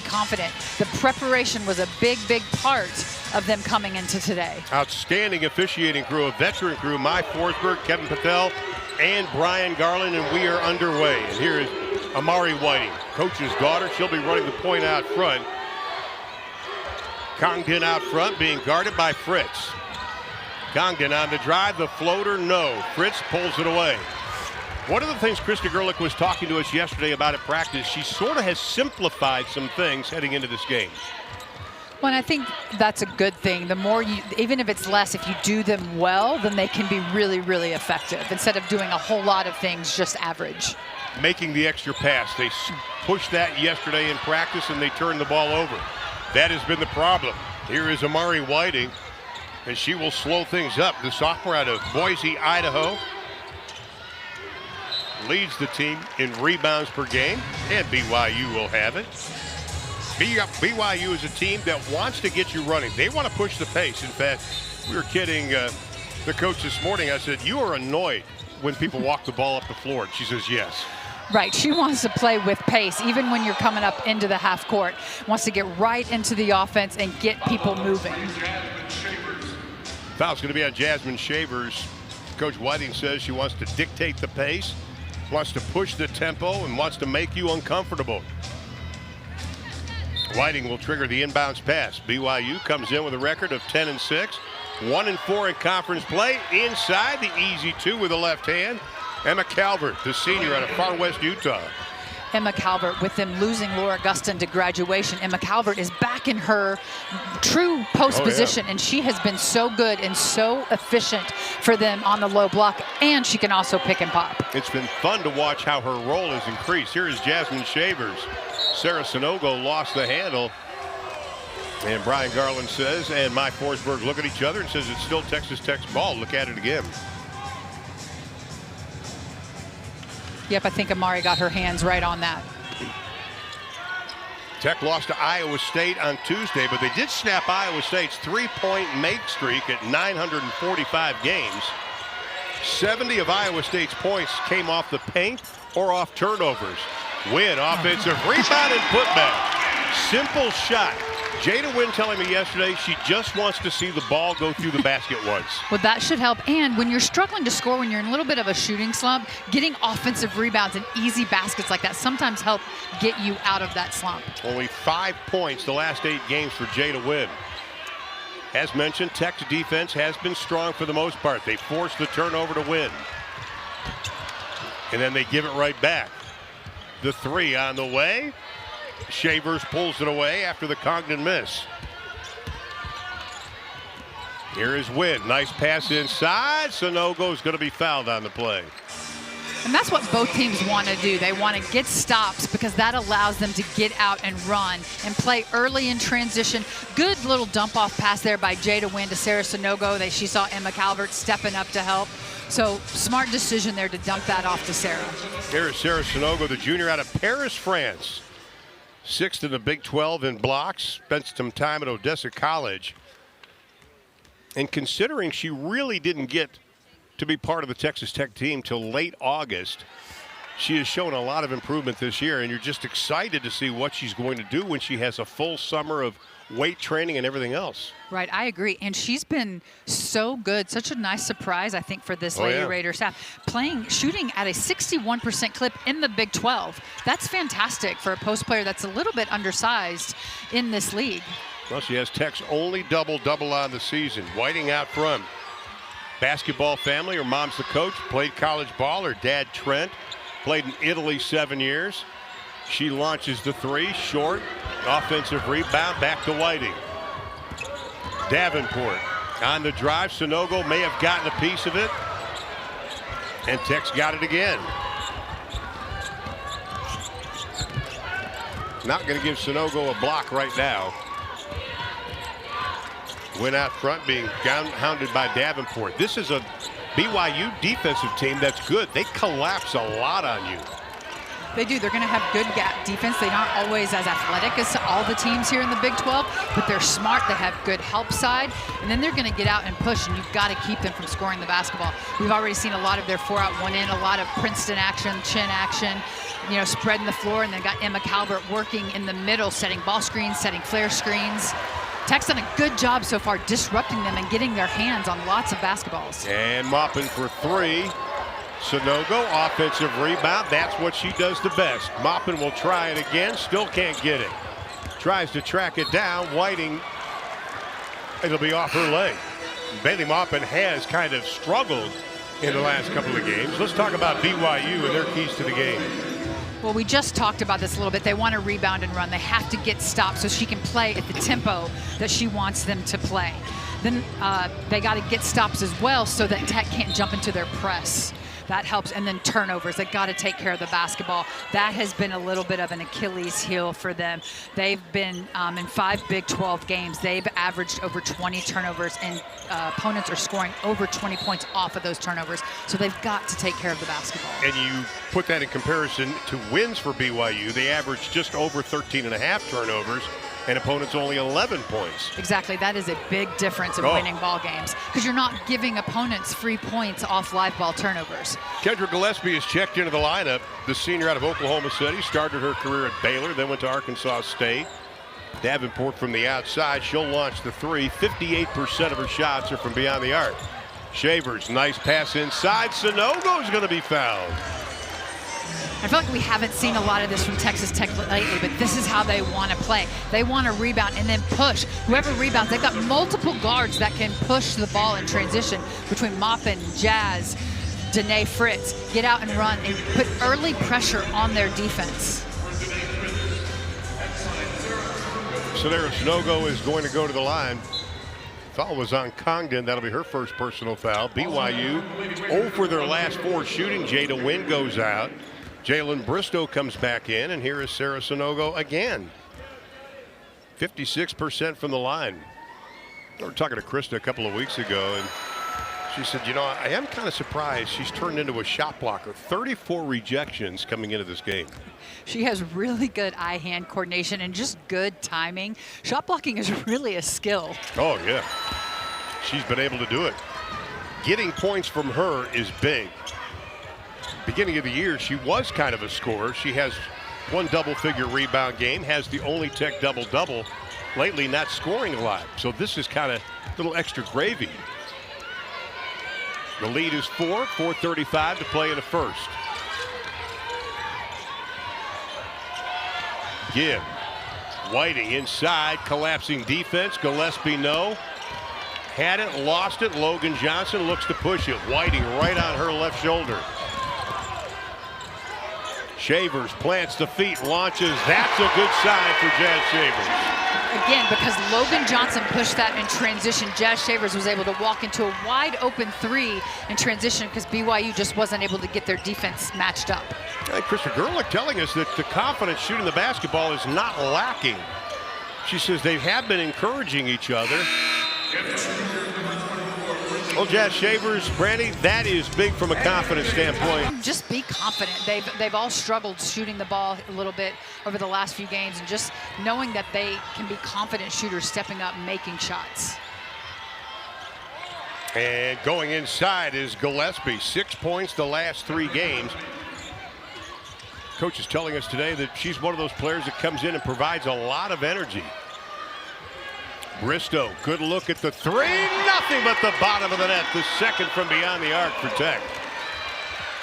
confident. The preparation was a big part of them coming into today. Outstanding officiating crew, a veteran crew, Mai Forsberg, Kevin Patel, and Brian Garland, and we are underway. And here is Amari Whiting, coach's daughter. She'll be running the point out front. Congdon out front being guarded by Fritz. Congdon on the drive, the floater, no. Fritz pulls it away. One of the things Krista Gerlich was talking to us yesterday about at practice, she sort of has simplified some things heading into this game. Well, and I think that's a good thing. The more you, even if it's less, if you do them well, then they can be really effective instead of doing a whole lot of things just average. Making the extra pass. They pushed that yesterday in practice and they turned the ball over. That has been the problem. Here is Amari Whiting, and she will slow things up. The sophomore out of Boise, Idaho, leads the team in rebounds per game, and BYU will have it. BYU is a team that wants to get you running. They want to push the pace. In fact, we were kidding the coach this morning. I said, you are annoyed when people walk the ball up the floor. And she says, yes. Right, she wants to play with pace, even when you're coming up into the half court. Wants to get right into the offense and get people moving. Foul's going to be on Jasmine Shavers. Coach Whiting says she wants to dictate the pace, wants to push the tempo, and wants to make you uncomfortable. Whiting will trigger the inbounds pass. BYU comes in with a record of 10-6, 1-4 in conference play. Inside, the easy two with the left hand. Emma Calvert, the senior out of Far West Utah. Emma Calvert, with them losing Laura Gustin to graduation, Emma Calvert is back in her true post position, and she has been so good and so efficient for them on the low block, and she can also pick and pop. It's been fun to watch how her role has increased. Here is Jasmine Shavers. Sarah Sonogo lost the handle, and Brian Garland says, and Mai Forsberg look at each other and says it's still Texas Tech's ball. Look at it again. Yep, I think Amari got her hands right on that. Tech lost to Iowa State on Tuesday, but they did snap Iowa State's three-point make streak at 945 games. 70 of Iowa State's points came off the paint or off turnovers. Wynn, offensive rebound and putback. Simple shot. Jada Wynn telling me yesterday she just wants to see the ball go through the basket once. Well, that should help. And when you're struggling to score, when you're in a little bit of a shooting slump, getting offensive rebounds and easy baskets like that sometimes help get you out of that slump. Only 5 points the last 8 games for Jada Wynn. As mentioned, Tech's defense has been strong for the most part. They force the turnover to win. And then they give it right back. The three on the way. Shavers pulls it away after the Congdon miss. Here is Wynn. Nice pass inside. Sonogo's going to be fouled on the play. And that's what both teams want to do. They want to get stops because that allows them to get out and run and play early in transition. Good little dump-off pass there by Jada Wynn to Sarah Sonogo. She saw Emma Calvert stepping up to help. So smart decision there to dump that off to Sarah. Here is Sarah Sonogo, the junior out of Paris, France. 6th in the Big 12 in blocks. Spent some time at Odessa College. And considering she really didn't get to be part of the Texas Tech team till late August, she has shown a lot of improvement this year, and you're just excited to see what she's going to do when she has a full summer of weight training and everything else. Right, I agree. And she's been so good, such a nice surprise, I think, for this Lady Raider staff. Shooting at a 61% clip in the Big 12. That's fantastic for a post player that's a little bit undersized in this league. Well, she has Tech's only double-double on the season. Whiting out front. Basketball family. Her mom's the coach. Played college ball. Her dad, Trent, played in Italy 7 years. She launches the three. Short. Offensive rebound. Back to Whiting. Davenport on the drive. Sonogo may have gotten a piece of it. And Tech's got it again. Not going to give Sonogo a block right now. Went out front being hounded by Davenport. This is a BYU defensive team that's good. They collapse a lot on you. They do. They're going to have good gap defense. They're not always as athletic as all the teams here in the Big 12, but they're smart. They have good help side, and then they're going to get out and push, and you've got to keep them from scoring the basketball. We've already seen a lot of their 4-out, 1-in, a lot of Princeton action, chin action, you know, spreading the floor, and then got Emma Calvert working in the middle, setting ball screens, setting flare screens. Tech's done a good job so far disrupting them and getting their hands on lots of basketballs. And Maupin for 3. Sanogo, offensive rebound. That's what she does the best. Maupin will try it again. Still can't get it. Tries to track it down. Whiting, it'll be off her leg. Bailey Maupin has kind of struggled in the last couple of games. Let's talk about BYU and their keys to the game. Well, we just talked about this a little bit. They want to rebound and run. They have to get stopped so she can play at the tempo that she wants them to play. Then they got to get stops as well so that Tech can't jump into their press. That helps. And then turnovers. They got to take care of the basketball. That has been a little bit of an Achilles heel for them. They've been in 5 Big 12 games. They've averaged over 20 turnovers, and opponents are scoring over 20 points off of those turnovers. So they've got to take care of the basketball. And you put that in comparison to wins for BYU. They averaged just over 13.5 turnovers, and opponents only 11 points. Exactly. That is a big difference in winning ball games, because you're not giving opponents free points off live ball turnovers. Kendra Gillespie is checked into the lineup. The senior out of Oklahoma City, started her career at Baylor, then went to Arkansas State. Davenport from the outside. She'll launch the 3. 58% of her shots are from beyond the arc. Shavers, nice pass inside. Sanogo's going to be fouled. I feel like we haven't seen a lot of this from Texas Tech lately, but this is how they want to play. They want to rebound and then push. Whoever rebounds, they've got multiple guards that can push the ball in transition between Maupin, Jazz, Danae Fritz. Get out and run and put early pressure on their defense. Sonera Sanogo is going to go to the line. Foul was on Congdon. That'll be her first personal foul. BYU 0 for their last 4 shooting. Jada Wynn goes out. Jalen Bristow comes back in, and here is Sarah Sanogo again. 56% from the line. We were talking to Krista a couple of weeks ago, and she said, you know, I am kind of surprised she's turned into a shot blocker. 34 rejections coming into this game. She has really good eye-hand coordination and just good timing. Shot blocking is really a skill. Oh, yeah. She's been able to do it. Getting points from her is big. Beginning of the year, she was kind of a scorer. She has 1 double-figure rebound game, has the only Tech double-double. Lately, not scoring a lot. So this is kind of a little extra gravy. The lead is 4, 4:35 to play in the first. Gibb, Whiting inside, collapsing defense. Gillespie, no. Had it, lost it. Logan Johnson looks to push it. Whiting right on her left shoulder. Shavers plants the feet, launches. That's a good sign for Jazz Shavers. Again, because Logan Johnson pushed that in transition, Jazz Shavers was able to walk into a wide open 3 in transition because BYU just wasn't able to get their defense matched up. Hey, Krista Gerlich telling us that the confidence shooting the basketball is not lacking. She says they have been encouraging each other. Well, Jazz Shavers, Brandy, that is big from a confidence standpoint. Just be confident. They've all struggled shooting the ball a little bit over the last few games, and just knowing that they can be confident shooters stepping up, making shots. And going inside is Gillespie. 6 points the last 3 games. Coach is telling us today that she's one of those players that comes in and provides a lot of energy. Bristow, good look at the 3. Nothing but the bottom of the net. The second from beyond the arc for Tech.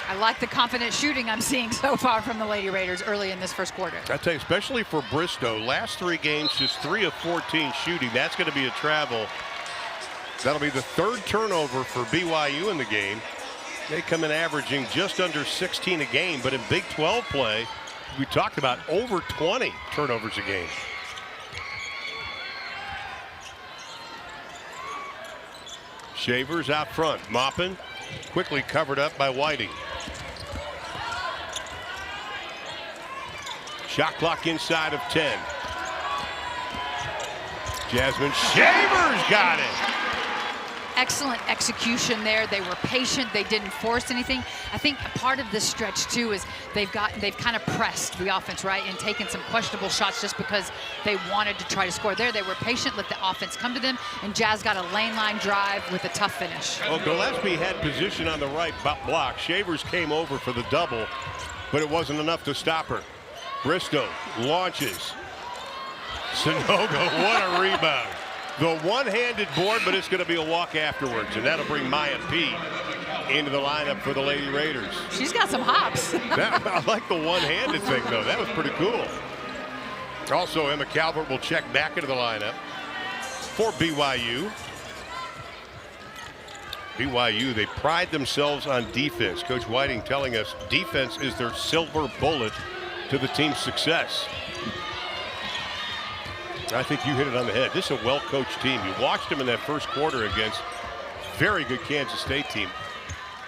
I like the confident shooting I'm seeing so far from the Lady Raiders early in this first quarter. I tell you, especially for Bristow, last 3 games, just 3 of 14 shooting. That's going to be a travel. That'll be the 3rd turnover for BYU in the game. They come in averaging just under 16 a game, but in Big 12 play, we talked about over 20 turnovers a game. Shavers out front. Maupin quickly covered up by Whiting. Shot clock inside of 10. Jasmine Shavers got it. excellent execution there. They were patient. They didn't force anything. I think a part of this stretch too is they've kind of pressed the offense, right, and taken some questionable shots just because they wanted to try to score. There, they were patient, let the offense come to them, and Jazz got a lane line drive with a tough finish. Well, Gillespie had position on the right block. Shavers came over for the double, but it wasn't enough to stop her. Bristow launches. Sanogo, what a rebound. The one-handed board, but it's going to be a walk afterwards, and that'll bring Maya P into the lineup for the Lady Raiders. She's got some hops. I like the one-handed thing, though. That was pretty cool. Also, Emma Calvert will check back into the lineup for BYU. BYU, they pride themselves on defense. Coach Whiting telling us defense is their silver bullet to the team's success. I think you hit it on the head. This is a well-coached team. You watched them in that first quarter against very good Kansas State team.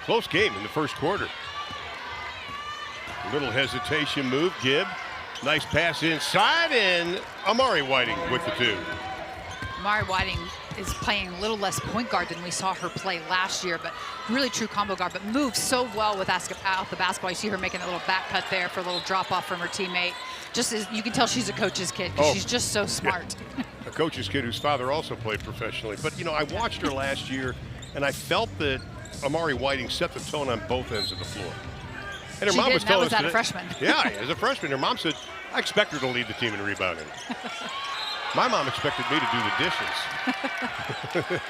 Close game in the first quarter. A little hesitation move. Gibb. Nice pass inside, and Amari Whiting with the two. Amari Whiting is playing a little less point guard than we saw her play last year, but really true combo guard, but moves so well with out the basketball. You see her making a little back cut there for a little drop off from her teammate. Just as you can tell, she's a coach's kid because she's just so smart. Yeah. A coach's kid whose father also played professionally. But, you know, I watched her last year, and I felt that Amari Whiting set the tone on both ends of the floor. And her mom was telling us that a freshman. Yeah, as a freshman, her mom said, I expect her to lead the team in rebounding. My mom expected me to do the dishes.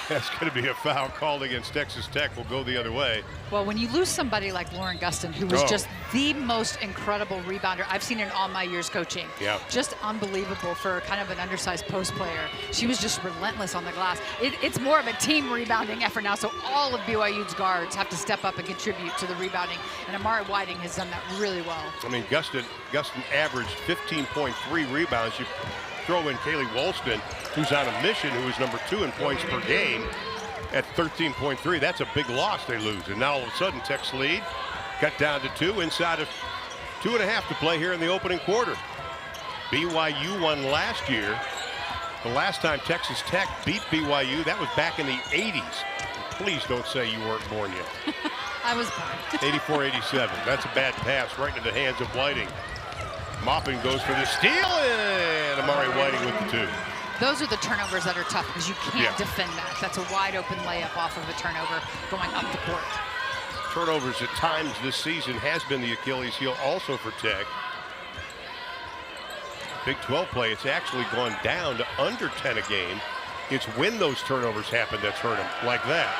That's going to be a foul called against Texas Tech. Will go the other way. Well, when you lose somebody like Lauren Gustin, who was just the most incredible rebounder I've seen in all my years coaching. Yeah. Just unbelievable for kind of an undersized post player. She was just relentless on the glass. It's more of a team rebounding effort now, so all of BYU's guards have to step up and contribute to the rebounding, and Amari Whiting has done that really well. I mean, Gustin averaged 15.3 rebounds. You throw in Kaylee Wolston, who's on a mission, who is number 2 in points per game at 13.3. That's a big loss they lose. And now all of a sudden, Tech's lead cut down to 2 inside of 2.5 to play here in the opening quarter. BYU won last year. The last time Texas Tech beat BYU, that was back in the 80s. Please don't say you weren't born yet. I was born. 84-87. That's a bad pass right into the hands of Whiting. Maupin goes for the steal, and Amari Whiting with the two. Those are the turnovers that are tough because you can't defend that. That's a wide open layup off of a turnover going up the court. Turnovers at times this season has been the Achilles heel also for Tech. Big 12 play, it's actually gone down to under 10 a game. It's when those turnovers happen that's hurt them, like that.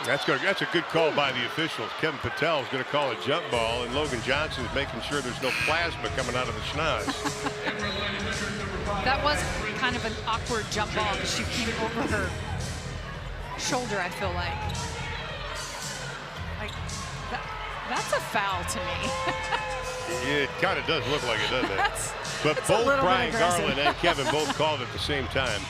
That's a good call by the officials. Kevin Patel is going to call a jump ball, and Logan Johnson is making sure there's no plasma coming out of the schnoz. That was kind of an awkward jump ball because she came over her shoulder, I feel like. That's a foul to me. It kind of does look like it, doesn't it? But that's both Brian Garland and Kevin both called at the same time.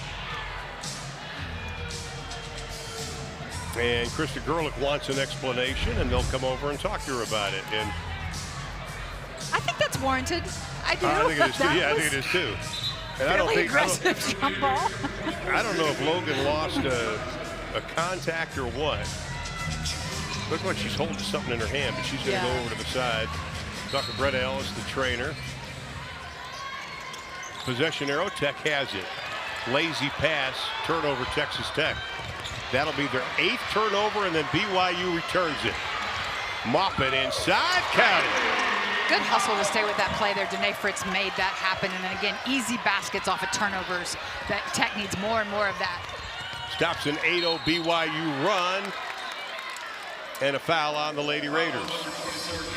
And Krista Gerlich wants an explanation, and they'll come over and talk to her about it. And I think that's warranted. I do. I think it is too. Yeah, I think it is too. And I don't think aggressive jump ball. I don't know if Logan lost a contact or what. Looks like she's holding something in her hand, but she's going to go over to the side. Talk to Brett Ellis, the trainer. Possession arrow. Tech has it. Lazy pass. Turnover. Texas Tech. That'll be their 8th turnover, and then BYU returns it. Maupin inside, count it. Good hustle to stay with that play there. Danae Fritz made that happen, and then again, easy baskets off of turnovers. That Tech needs more and more of that. Stops an 8-0 BYU run, and a foul on the Lady Raiders.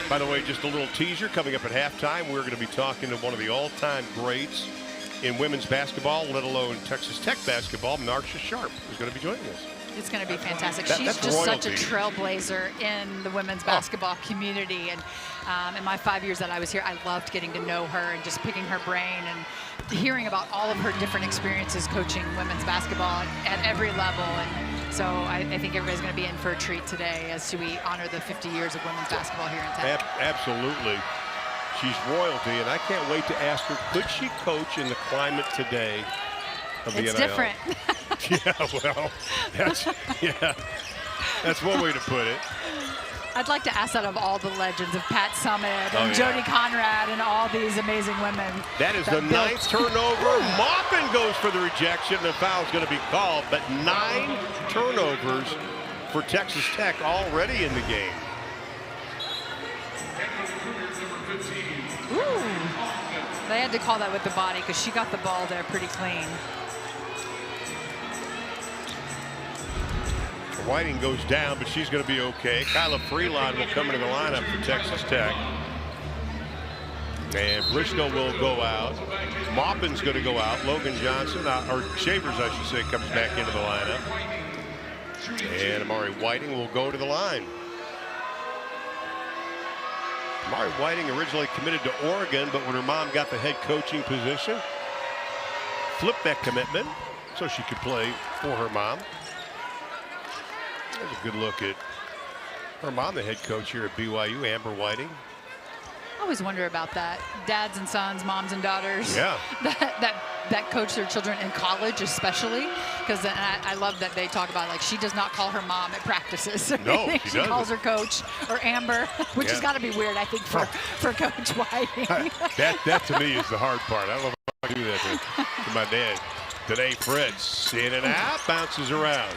By the way, just a little teaser coming up at halftime. We're going to be talking to one of the all-time greats in women's basketball, let alone Texas Tech basketball. Marcia Sharp is going to be joining us. It's going to be fantastic. She's just such a trailblazer in the women's basketball community. And in my 5 years that I was here, I loved getting to know her and just picking her brain and hearing about all of her different experiences coaching women's basketball at every level. And so I think everybody's going to be in for a treat today as we honor the 50 years of women's basketball here in Tech. Absolutely. She's royalty, and I can't wait to ask her, could she coach in the climate today of the It's NIL. different. Yeah, well, that's one way to put it. I'd like to ask that of all the legends of Pat Summitt and yeah. Jody Conrad and all these amazing women. That is the built- 9th turnover. Maupin goes for the rejection. The foul's going to be called, but 9 turnovers for Texas Tech already in the game. Ooh. They had to call that with the body because she got the ball there pretty clean. Whiting goes down, but she's going to be okay. Kyla Freelon will come into the lineup for Texas Tech. And Briscoe will go out. Maupin's going to go out. Logan Johnson, or Shavers, I should say, comes back into the lineup. And Amari Whiting will go to the line. Amari Whiting originally committed to Oregon, but when her mom got the head coaching position, flipped that commitment so she could play for her mom. There's a good look at her mom, the head coach here at BYU, Amber Whiting. I always wonder about that. Dads and sons, moms and daughters. Yeah. That coach their children in college, especially, because I love that they talk about, like, she does not call her mom at practices. No, she doesn't. Calls her coach or Amber, which Yeah. has got to be weird, I think, for Coach Whiting. that to me is the hard part. I don't know if I can do that to my dad. Today, Fritz in and out, bounces around.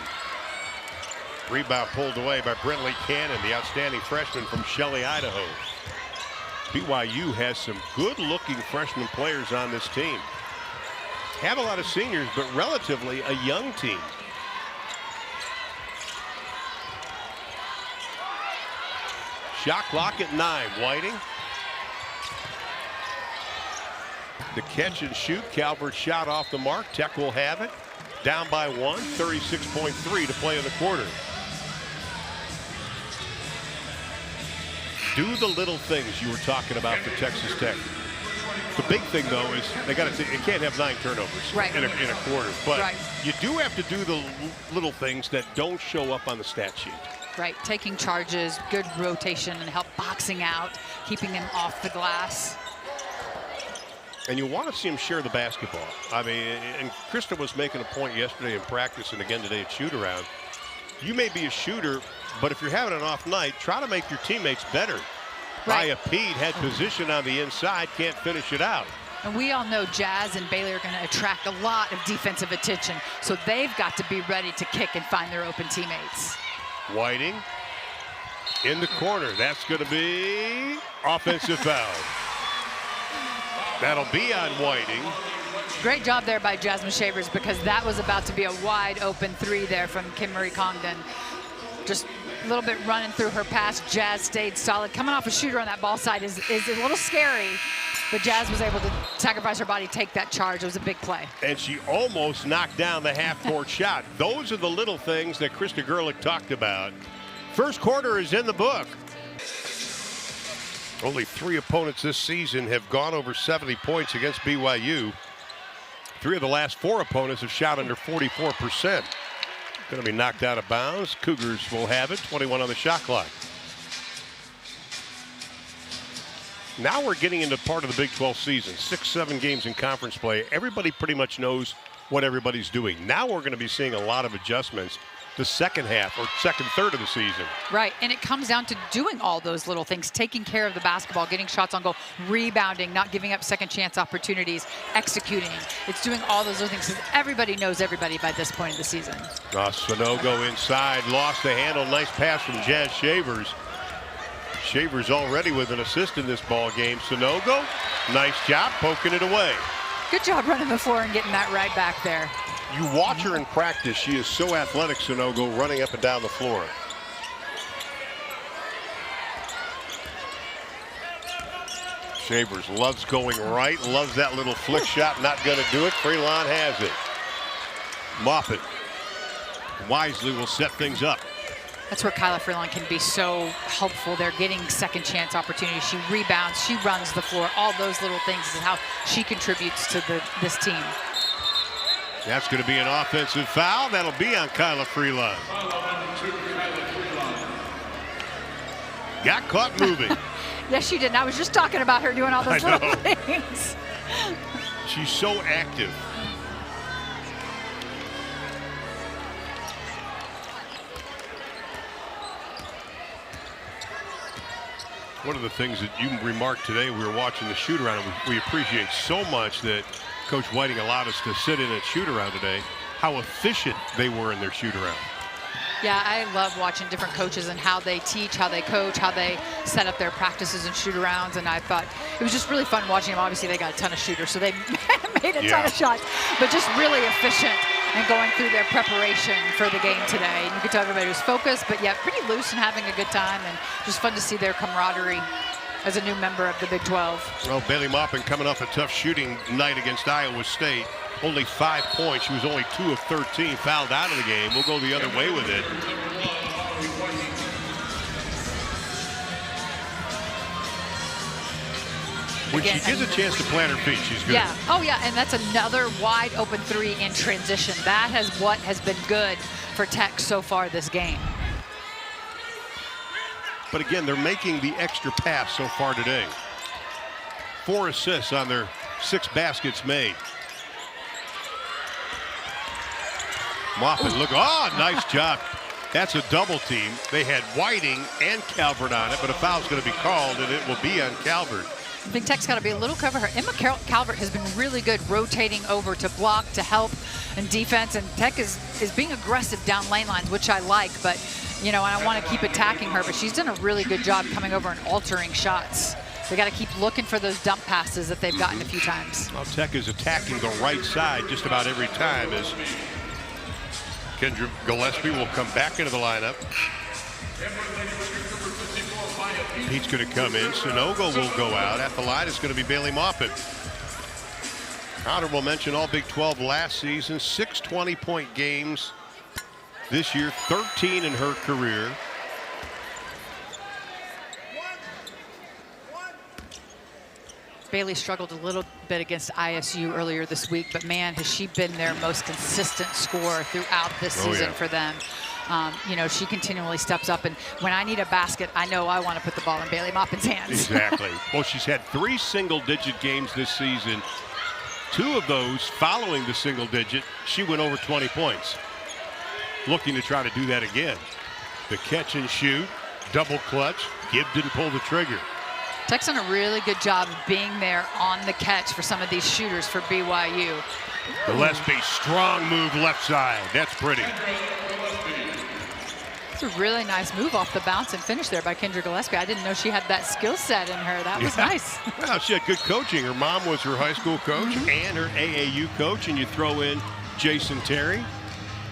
Rebound pulled away by Brentley Cannon, the outstanding freshman from Shelley, Idaho. BYU has some good-looking freshman players on this team. Have a lot of seniors, but relatively a young team. Shot clock at 9. Whiting. The catch and shoot. Calvert shot off the mark. Tech will have it. Down by 1. 36.3 to play in the quarter. Do the little things you were talking about for Texas Tech. The big thing, though, is they got to. It can't have 9 turnovers Right. in a quarter. But Right. you do have to do the little things that don't show up on the stat sheet. Right, taking charges, good rotation, and help boxing out, keeping them off the glass. And you want to see them share the basketball. I mean, and Krista was making a point yesterday in practice and again today at shoot-around. You may be a shooter, but if you're having an off night, try to make your teammates better. Right. Maya Pete had position on the inside, can't finish it out. And we all know Jazz and Bailey are going to attract a lot of defensive attention, so they've got to be ready to kick and find their open teammates. Whiting in the corner. That's going to be offensive foul. That'll be on Whiting. Great job there by Jasmine Shavers, because that was about to be a wide open 3 there from Kim Marie Congdon. Just a little bit running through her pass. Jazz stayed solid. Coming off a shooter on that ball side is a little scary, but Jazz was able to sacrifice her body, take that charge. It was a big play. And she almost knocked down the half-court shot. Those are the little things that Krista Gerlich talked about. First quarter is in the book. Only 3 opponents this season have gone over 70 points against BYU. 3 of the last 4 opponents have shot under 44%. Going to be knocked out of bounds. Cougars will have it. 21 on the shot clock. Now we're getting into part of the Big 12 season. 6-7 games in conference play. Everybody pretty much knows what everybody's doing. Now we're going to be seeing a lot of adjustments the second half or second third of the season. Right, and it comes down to doing all those little things, taking care of the basketball, getting shots on goal, rebounding, not giving up second chance opportunities, executing. It's doing all those other things, because everybody knows everybody by this point of the season. Sonogo inside, lost the handle. Nice pass from Jazz Shavers. Shavers already with an assist in this ball game. Sonogo, nice job poking it away. Good job running the floor and getting that right back there. You watch her in practice. She is so athletic, Sonogo, running up and down the floor. Shavers loves going right, loves that little flick shot. Not going to do it. Freelon has it. Maupin wisely will set things up. That's where Kyla Freelon can be so helpful. They're getting second chance opportunities. She rebounds, she runs the floor. All those little things is how she contributes to this team. That's going to be an offensive foul. That'll be on Kyla Freelon. Got caught moving. Yes, she did. And I was just talking about her doing all those little things. She's so active. One of the things that you remarked today, we were watching the shoot-around, and we appreciate so much that Coach Whiting allowed us to sit in at shoot-around today, how efficient they were in their shoot-around. Yeah, I love watching different coaches and how they teach, how they coach, how they set up their practices and shoot-arounds, and I thought it was just really fun watching them. Obviously, they got a ton of shooters, so they made a ton of shots, but just really efficient and going through their preparation for the game today. And you could tell everybody was focused, but yet pretty loose and having a good time, and just fun to see their camaraderie as a new member of the Big 12. Well, Bailey Maupin coming off a tough shooting night against Iowa State. Only 5 points. She was only 2 of 13, fouled out of the game. We'll go the other way with it. When she gets a chance to plant her feet, she's good. Yeah. Oh, yeah. And that's another wide open three in transition. That has what has been good for Tech so far this game. But again, they're making the extra pass so far today. 4 assists on their 6 baskets made. Maupin, look, nice job. That's a double team. They had Whiting and Calvert on it, but a foul's going to be called, and it will be on Calvert. I think Tech's got to be a little cover. Emma Calvert has been really good rotating over to block, to help in defense, and Tech is being aggressive down lane lines, which I like, but, you know, and I want to keep attacking her, but she's done a really good job coming over and altering shots. They got to keep looking for those dump passes that they've gotten a few times. Well, Tech is attacking the right side just about every time as Kendra Gillespie will come back into the lineup. He's going to come in. Sunogo will go out. At the line is going to be Bailey Maupin. Honorable mention, all Big 12 last season. 6 20-point games this year, 13 in her career. Bailey struggled a little bit against ISU earlier this week, but man, has she been their most consistent scorer throughout this season for them. You know, she continually steps up, and when I need a basket, I know I want to put the ball in Bailey Maupin's hands. Exactly. Well, she's had 3 single-digit games this season. 2 of those following the single-digit, she went over 20 points. Looking to try to do that again. The catch and shoot, double clutch. Gibb didn't pull the trigger. Tech's done a really good job of being there on the catch for some of these shooters for BYU. Gillespie, strong move left side. That's pretty. It's a really nice move off the bounce and finish there by Kendra Gillespie. I didn't know she had that skill set in her. That was nice. Well, she had good coaching. Her mom was her high school coach and her AAU coach, and you throw in Jason Terry.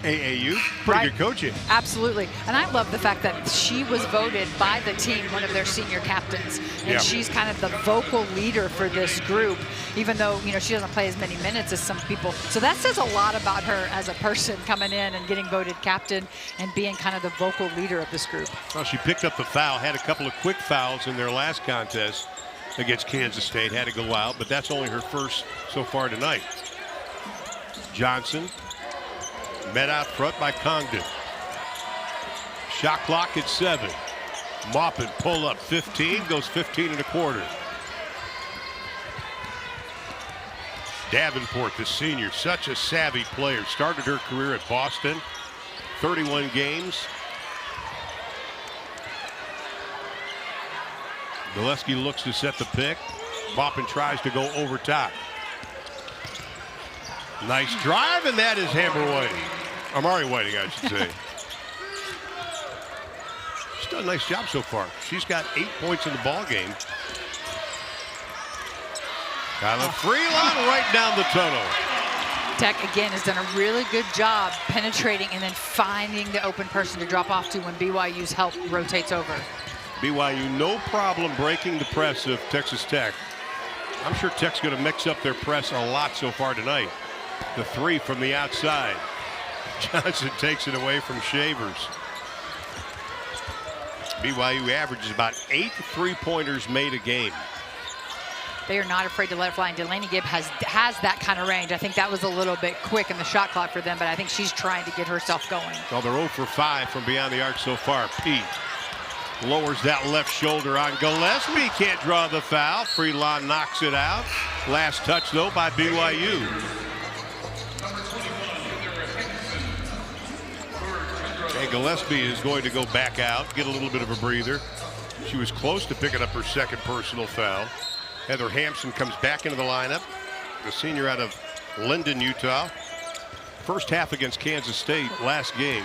AAU, pretty good coaching. Absolutely. And I love the fact that she was voted by the team one of their senior captains. And she's kind of the vocal leader for this group, even though, you know, she doesn't play as many minutes as some people. So that says a lot about her as a person coming in and getting voted captain and being kind of the vocal leader of this group. Well, she picked up the foul, had a couple of quick fouls in their last contest against Kansas State, had to go out, but that's only her first so far tonight. Johnson. Met out front by Congdon. Shot clock at 7. Maupin pull up 15, goes 15 and a quarter. Davenport, the senior, such a savvy player. Started her career at Boston. 31 games. Gillespie looks to set the pick. Maupin tries to go over top. Nice drive, and that is Amber Whiting. Amari Whiting, I should say. She's done a nice job so far. She's got 8 points in the ball game. Kyla Freelon right down the tunnel. Tech, again, has done a really good job penetrating and then finding the open person to drop off to when BYU's help rotates over. BYU, no problem breaking the press of Texas Tech. I'm sure Tech's going to mix up their press a lot so far tonight. The 3 from the outside. Johnson takes it away from Shavers. BYU averages about 8 3-pointers made a game. They are not afraid to let it fly, and Delaney Gibb has that kind of range. I think that was a little bit quick in the shot clock for them, but I think she's trying to get herself going. Well, they're 0 for 5 from beyond the arc so far. Pete lowers that left shoulder on Gillespie. Can't draw the foul. Freelon knocks it out. Last touch, though, by BYU. And Gillespie is going to go back out, get a little bit of a breather. She was close to picking up her second personal foul. Heather Hampson comes back into the lineup. The senior out of Linden, Utah. First half against Kansas State last game.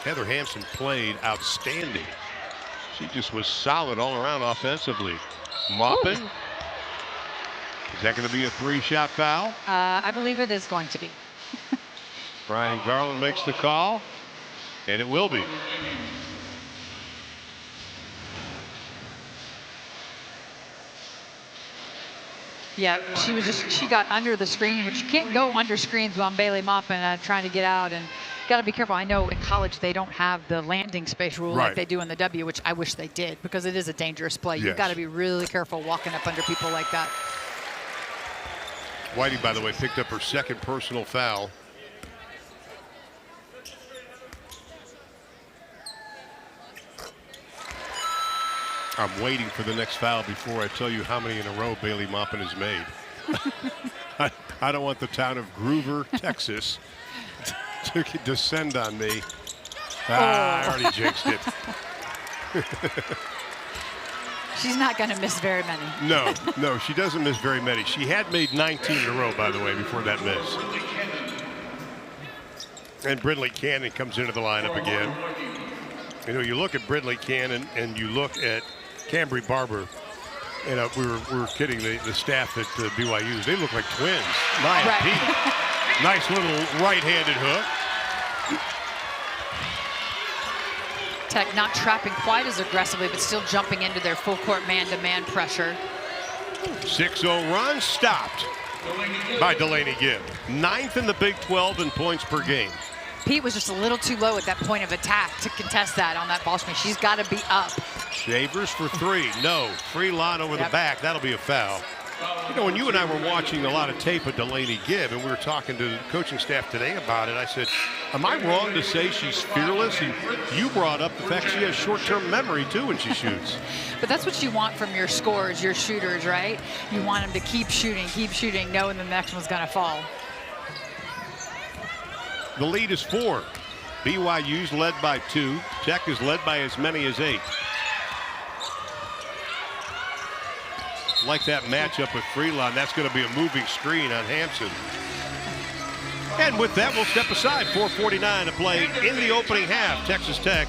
Heather Hampson played outstanding. She just was solid all around offensively. Maupin. Is that going to be a 3-shot foul? I believe it is going to be. Brian Garland makes the call, and it will be. Yeah, she got under the screen, which you can't go under screens on Bailey Maupin trying to get out, and got to be careful. I know in college they don't have the landing space rule like they do in the W, which I wish they did, because it is a dangerous play. Yes. You've got to be really careful walking up under people like that. Whitey, by the way, picked up her second personal foul. I'm waiting for the next foul before I tell you how many in a row Bailey Maupin has made. I don't want the town of Groover, Texas to descend on me. I already jinxed it. She's not going to miss very many. No, she doesn't miss very many. She had made 19 in a row, by the way, before that miss. And Brindley Cannon comes into the lineup again. You know, you look at Brindley Cannon and you look at Cambry Barber. You know, we were kidding the staff at BYU. They look like twins. Maya Pete. Nice little right-handed hook. Tech not trapping quite as aggressively, but still jumping into their full court man-to-man pressure. 6-0 run stopped by Delaney Gibb. 9th in the Big 12 in points per game. Pete was just a little too low at that point of attack to contest that on that ball screen. She's got to be up. Shavers for 3. No. Free line over the back. That'll be a foul. You know, when you and I were watching a lot of tape of Delaney Gibb, and we were talking to the coaching staff today about it, I said, am I wrong to say she's fearless? And you brought up the fact she has short-term memory, too, when she shoots. But that's what you want from your scorers, your shooters, right? You want them to keep shooting, knowing the next one's going to fall. The lead is 4. BYU's led by 2. Tech is led by as many as 8. Like that matchup with Freelon, that's going to be a moving screen on Hampson. And with that, we'll step aside. 4:49 to play in the opening half. Texas Tech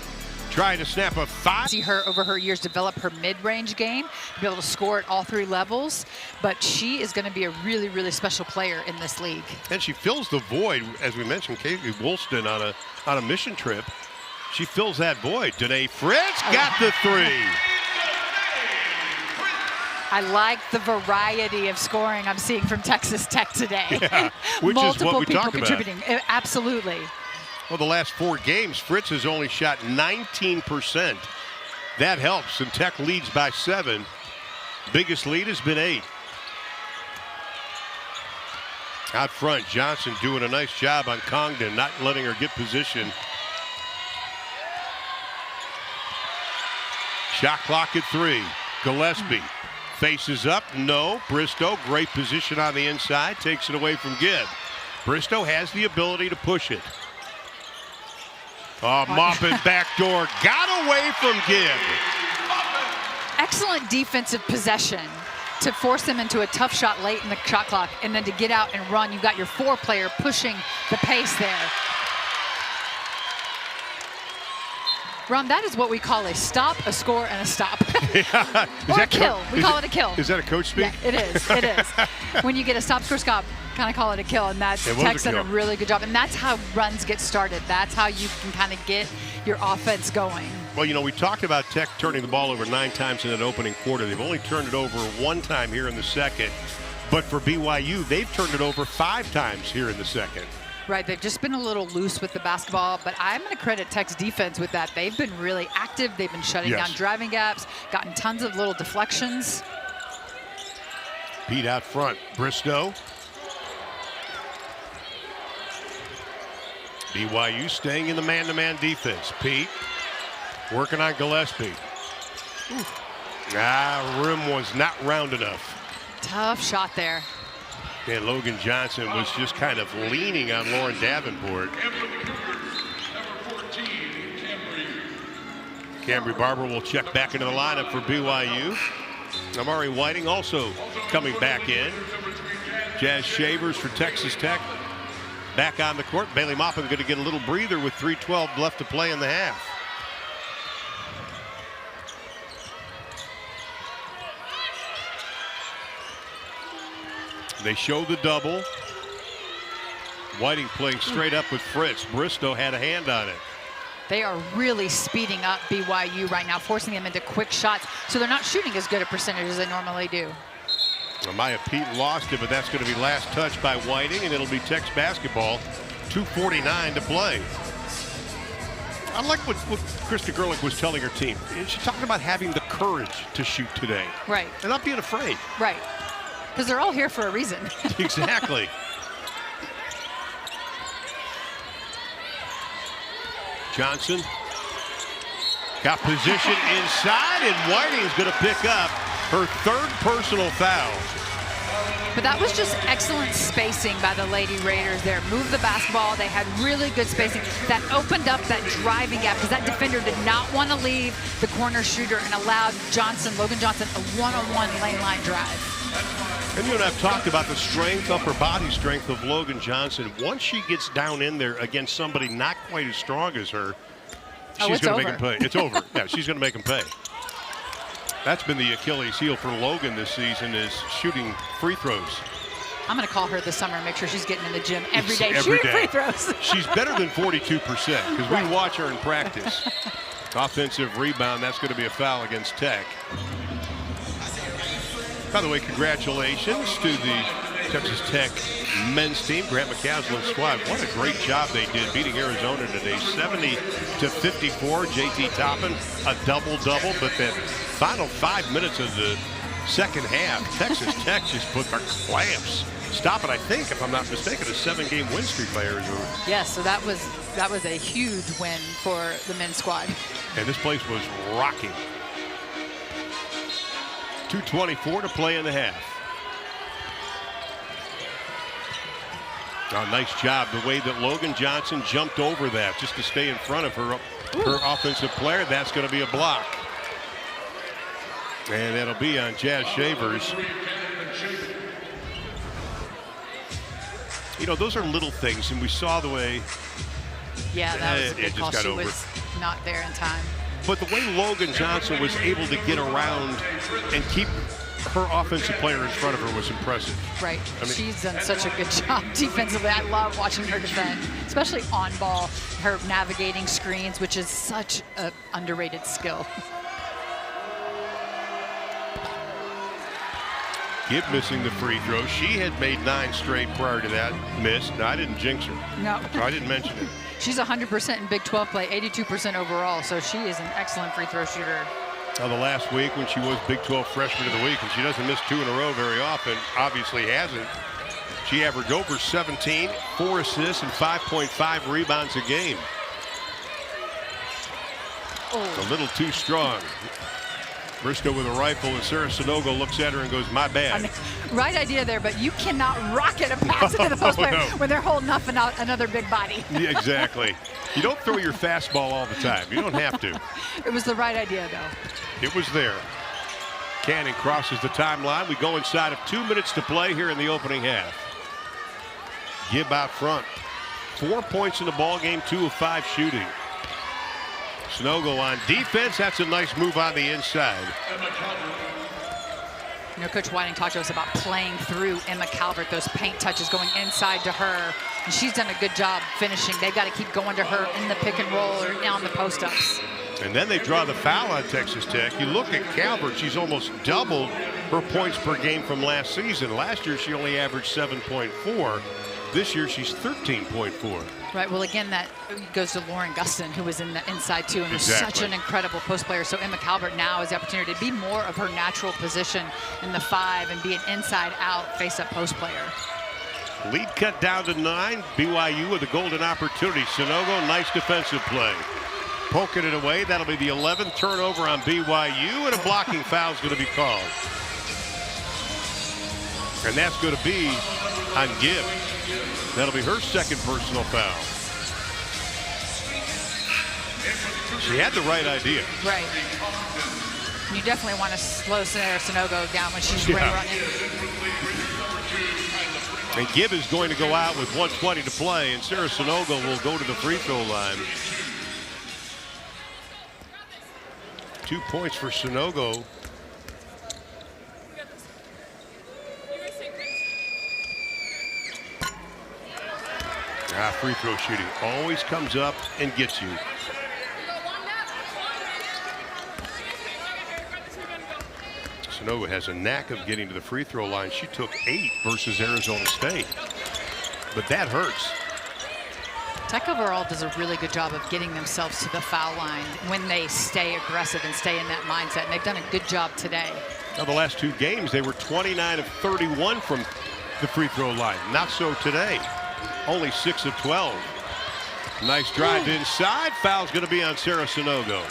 trying to snap a 5. See her over her years develop her mid-range game, be able to score at all 3 levels, but she is going to be a really, really special player in this league. And she fills the void, as we mentioned, Casey Woolston on a mission trip. She fills that void. Danae Fritz got the 3. I like the variety of scoring I'm seeing from Texas Tech today. Yeah, which Multiple is what we people talked about. contributing. Absolutely. Well, the last 4 games, Fritz has only shot 19%. That helps, and Tech leads by 7. Biggest lead has been 8. Out front, Johnson doing a nice job on Congdon, not letting her get position. Shot clock at 3. Gillespie faces up. No. Bristow, great position on the inside, takes it away from Gibb. Bristow has the ability to push it. Maupin backdoor, got away from Gibb. Excellent defensive possession to force them into a tough shot late in the shot clock, and then to get out and run. You've got your 4-player pushing the pace there. Ron, that is what we call a stop, a score, and a stop. Yeah. Or a kill. We call it a kill. Is that a coach speak? Yeah, it is. It is. When you get a stop, score, stop, kind of call it a kill, and that's Tech's done a really good job. And that's how runs get started. That's how you can kind of get your offense going. Well, you know, we talked about Tech turning the ball over 9 times in that opening quarter. They've only turned it over 1 time here in the second. But for BYU, they've turned it over 5 times here in the second. Right, they've just been a little loose with the basketball, but I'm going to credit Tech's defense with that. They've been really active. They've been shutting down driving gaps, gotten tons of little deflections. Pete out front. Bristow. BYU staying in the man-to-man defense. Pete working on Gillespie. Rim was not round enough. Tough shot there. And Logan Johnson was just kind of leaning on Lauren Davenport. Cambry Barber will check back into the lineup for BYU. Amari Whiting also coming back in. Jazz Shavers for Texas Tech back on the court. Bailey Maupin going to get a little breather with 3:12 left to play in the half. They show the double. Whiting playing straight up with Fritz. Bristow had a hand on it. They are really speeding up BYU right now, forcing them into quick shots, so they're not shooting as good a percentage as they normally do. Maya Pete lost it, but that's going to be last touch by Whiting, and it'll be Tech's basketball. 2:49 to play. I like what Krista Gerlich was telling her team. She talked about having the courage to shoot today. Right. And not being afraid. Right. Because they're all here for a reason. Exactly. Johnson got position inside, and Whiting's going to pick up her third personal foul. But that was just excellent spacing by the Lady Raiders there. Moved the basketball. They had really good spacing. That opened up that driving gap because that defender did not want to leave the corner shooter and allowed Logan Johnson, a one-on-one lane line drive. And you and I have talked about the strength, upper body strength of Logan Johnson. Once she gets down in there against somebody not quite as strong as her, she's going to make him pay. It's over. Yeah, she's going to make him pay. That's been the Achilles heel for Logan this season, is shooting free throws. I'm going to call her this summer and make sure she's getting in the gym every day shooting free throws. She's better than 42% because we watch her in practice. Offensive rebound. That's going to be a foul against Tech. By the way, congratulations to the Texas Tech men's team, Grant McCaslin's squad. What a great job they did beating Arizona today, 70-54. JT Toppin, a double-double, but that final 5 minutes of the second half, Texas Tech just put their clamps. Stop it, I think, if I'm not mistaken, a 7-game win streak by Arizona. Yes, so that was a huge win for the men's squad. And this place was rocking. 2:24 to play in the half. Oh, nice job. The way that Logan Johnson jumped over that just to stay in front of her offensive player. That's going to be a block. And that'll be on Jazz Shavers. You know, those are little things, and we saw the way. Yeah, that was a good call. She over. was not there in time. But the way Logan Johnson was able to get around and keep her offensive player in front of her was impressive. Right. I mean, she's done such a good job defensively. I love watching her defend, especially on ball. Her navigating screens, which is such an underrated skill. Gibb missing the free throw. She had made 9 straight prior to that miss. No, I didn't jinx her. No. I didn't mention it. She's 100% in Big 12 play, 82% overall, so she is an excellent free throw shooter. The last week when she was Big 12 Freshman of the Week, and she doesn't miss 2 in a row very often, obviously hasn't. She averaged over 17, 4 assists, and 5.5 rebounds a game. Oh. A little too strong. Bristow with a rifle, and Sarah Sanogo looks at her and goes, my bad. I mean, right idea there, but you cannot rocket a pass into the post player when they're holding up another big body. Yeah, exactly. You don't throw your fastball all the time. You don't have to. It was the right idea, though. It was there. Cannon crosses the timeline. We go inside of 2 minutes to play here in the opening half. Gibb out front. 4 points in the ball game, 2 of 5 shooting. Sanogo on defense. That's a nice move on the inside. You know, Coach Whiting talked to us about playing through Emma Calvert, those paint touches going inside to her. And she's done a good job finishing. They've got to keep going to her in the pick and roll or on the post-ups. And then they draw the foul on Texas Tech. You look at Calvert, she's almost doubled her points per game from last season. Last year, she only averaged 7.4. This year, she's 13.4. Right. Well, again, that goes to Lauren Gustin, who was in the inside, too, and was such an incredible post player. So Emma Calvert now has the opportunity to be more of her natural position in the 5 and be an inside-out face-up post player. Lead cut down to 9. BYU with a golden opportunity. Sanogo, nice defensive play. Poking it away. That'll be the 11th turnover on BYU, and a blocking foul is going to be called. And that's going to be on Gibb. That'll be her second personal foul. She had the right idea. Right. You definitely want to slow Sarah Sonogo down when she's running. And Gibb is going to go out with 1:20 to play, and Sarah Sonogo will go to the free throw line. 2 points for Sonogo. Free throw shooting always comes up and gets you. Sonogo has a knack of getting to the free throw line. She took 8 versus Arizona State, but that hurts. Tech overall does a really good job of getting themselves to the foul line when they stay aggressive and stay in that mindset, and they've done a good job today. Now, the last 2 games, they were 29 of 31 from the free throw line. Not so today. Only 6 of 12. Nice drive inside. Foul's going to be on Sarah Sonogo.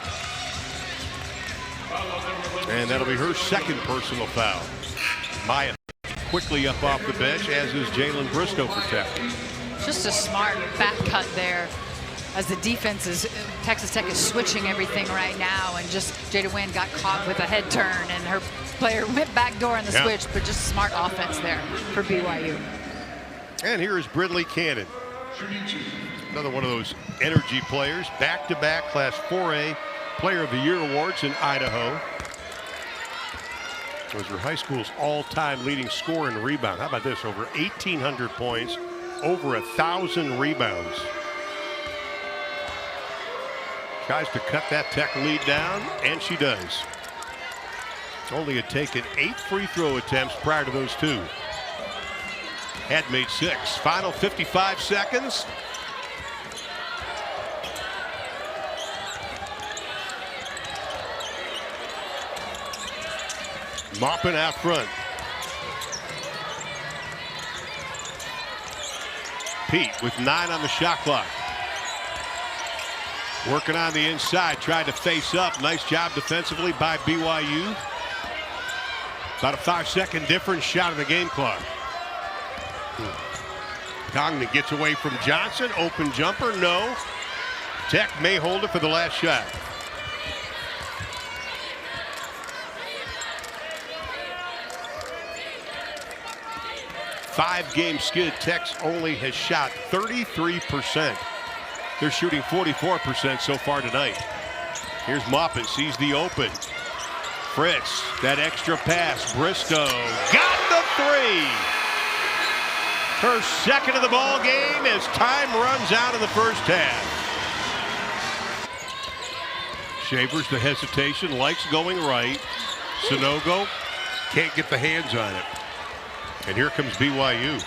And that'll be her second personal foul. Maya quickly up off the bench, as is Jalen Bristow for Tech. Just a smart back cut there as the defense is, Texas Tech is switching everything right now, and just Jada Wynn got caught with a head turn and her player went back door in the switch, but just smart offense there for BYU. And here is Brindley Cannon. Another one of those energy players, back-to-back Class 4A Player of the Year awards in Idaho. Was her high school's all-time leading scorer and rebound. How about this? Over 1,800 points, over 1,000 rebounds. Tries to cut that Tech lead down, and she does. Only had taken 8 free throw attempts prior to those 2. Had made 6. Final 55 seconds. Maupin out front. Pete with 9 on the shot clock. Working on the inside, tried to face up. Nice job defensively by BYU. About a 5-second difference, shot of the game clock. Congdon gets away from Johnson. Open jumper, no. Tech may hold it for the last shot. Five-game skid. Tech's only has shot 33%. They're shooting 44% so far tonight. Here's Maupin, sees the open. Fritz, that extra pass. Bristow got the 3. Her second of the ball game as time runs out in the first half. Shavers, the hesitation, likes going right. Sonogo can't get the hands on it. And here comes BYU.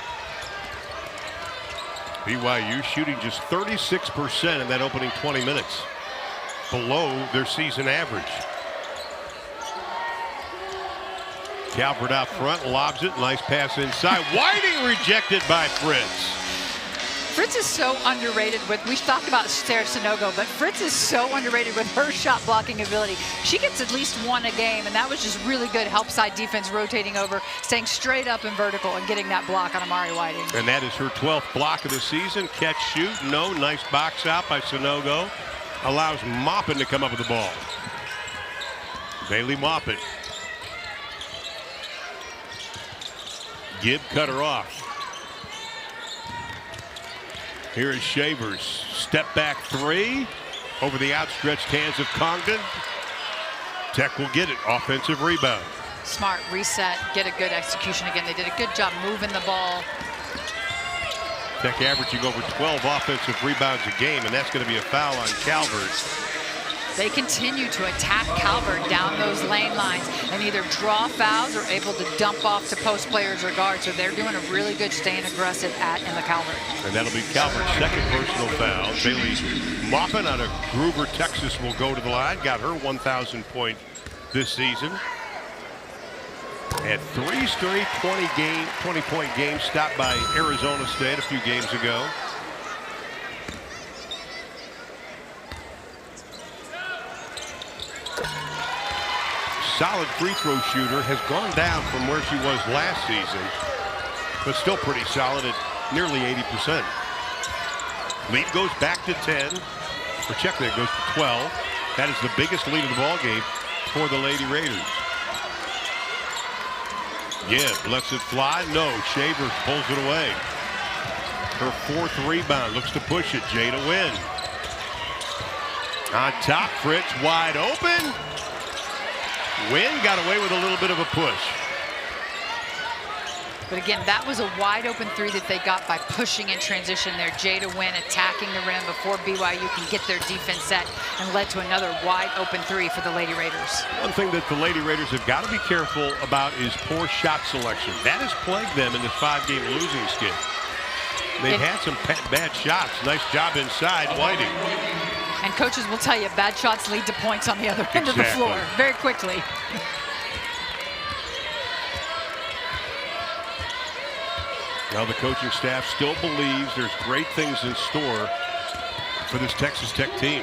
BYU shooting just 36% in that opening 20 minutes. Below their season average. Calvert out front, lobs it, nice pass inside. Whiting rejected by Fritz. Fritz is so underrated we talked about Sarah Sonogo, but Fritz is so underrated with her shot blocking ability. She gets at least 1 a game, and that was just really good help side defense, rotating over, staying straight up and vertical and getting that block on Amari Whiting. And that is her 12th block of the season. Catch, shoot, no. Nice box out by Sonogo. Allows Maupin to come up with the ball. Bailey Maupin. Gibb cut her off. Here is Shavers. Step back 3 over the outstretched hands of Congdon. Tech will get it. Offensive rebound. Smart reset, get a good execution again. They did a good job moving the ball. Tech averaging over 12 offensive rebounds a game, and that's going to be a foul on Calvert. They continue to attack Calvert down those lane lines and either draw fouls or able to dump off to post players or guards. So they're doing a really good staying aggressive in the Calvert. And that'll be Calvert's second personal foul. Bailey Maupin out of Groover, Texas will go to the line. Got her 1,000 point this season. Had 3 straight 20-point games stopped by Arizona State a few games ago. Solid free throw shooter, has gone down from where she was last season, but still pretty solid at nearly 80%. Lead goes back to 10. or check that, goes to 12. That is the biggest lead of the ball game for the Lady Raiders. Gibb lets it fly. No, Shavers pulls it away. Her 4th rebound, looks to push it. Jada Wynn. On top, Fritz wide open. Wynn got away with a little bit of a push. But again, that was a wide open 3 that they got by pushing in transition there. Jada Wynn attacking the rim before BYU can get their defense set, and led to another wide open 3 for the Lady Raiders. One thing that the Lady Raiders have got to be careful about is poor shot selection. That has plagued them in this 5-game losing skid. They've had some bad shots. Nice job inside, Whiting. And coaches will tell you, bad shots lead to points on the other end of the floor very quickly. Now the coaching staff still believes there's great things in store for this Texas Tech team.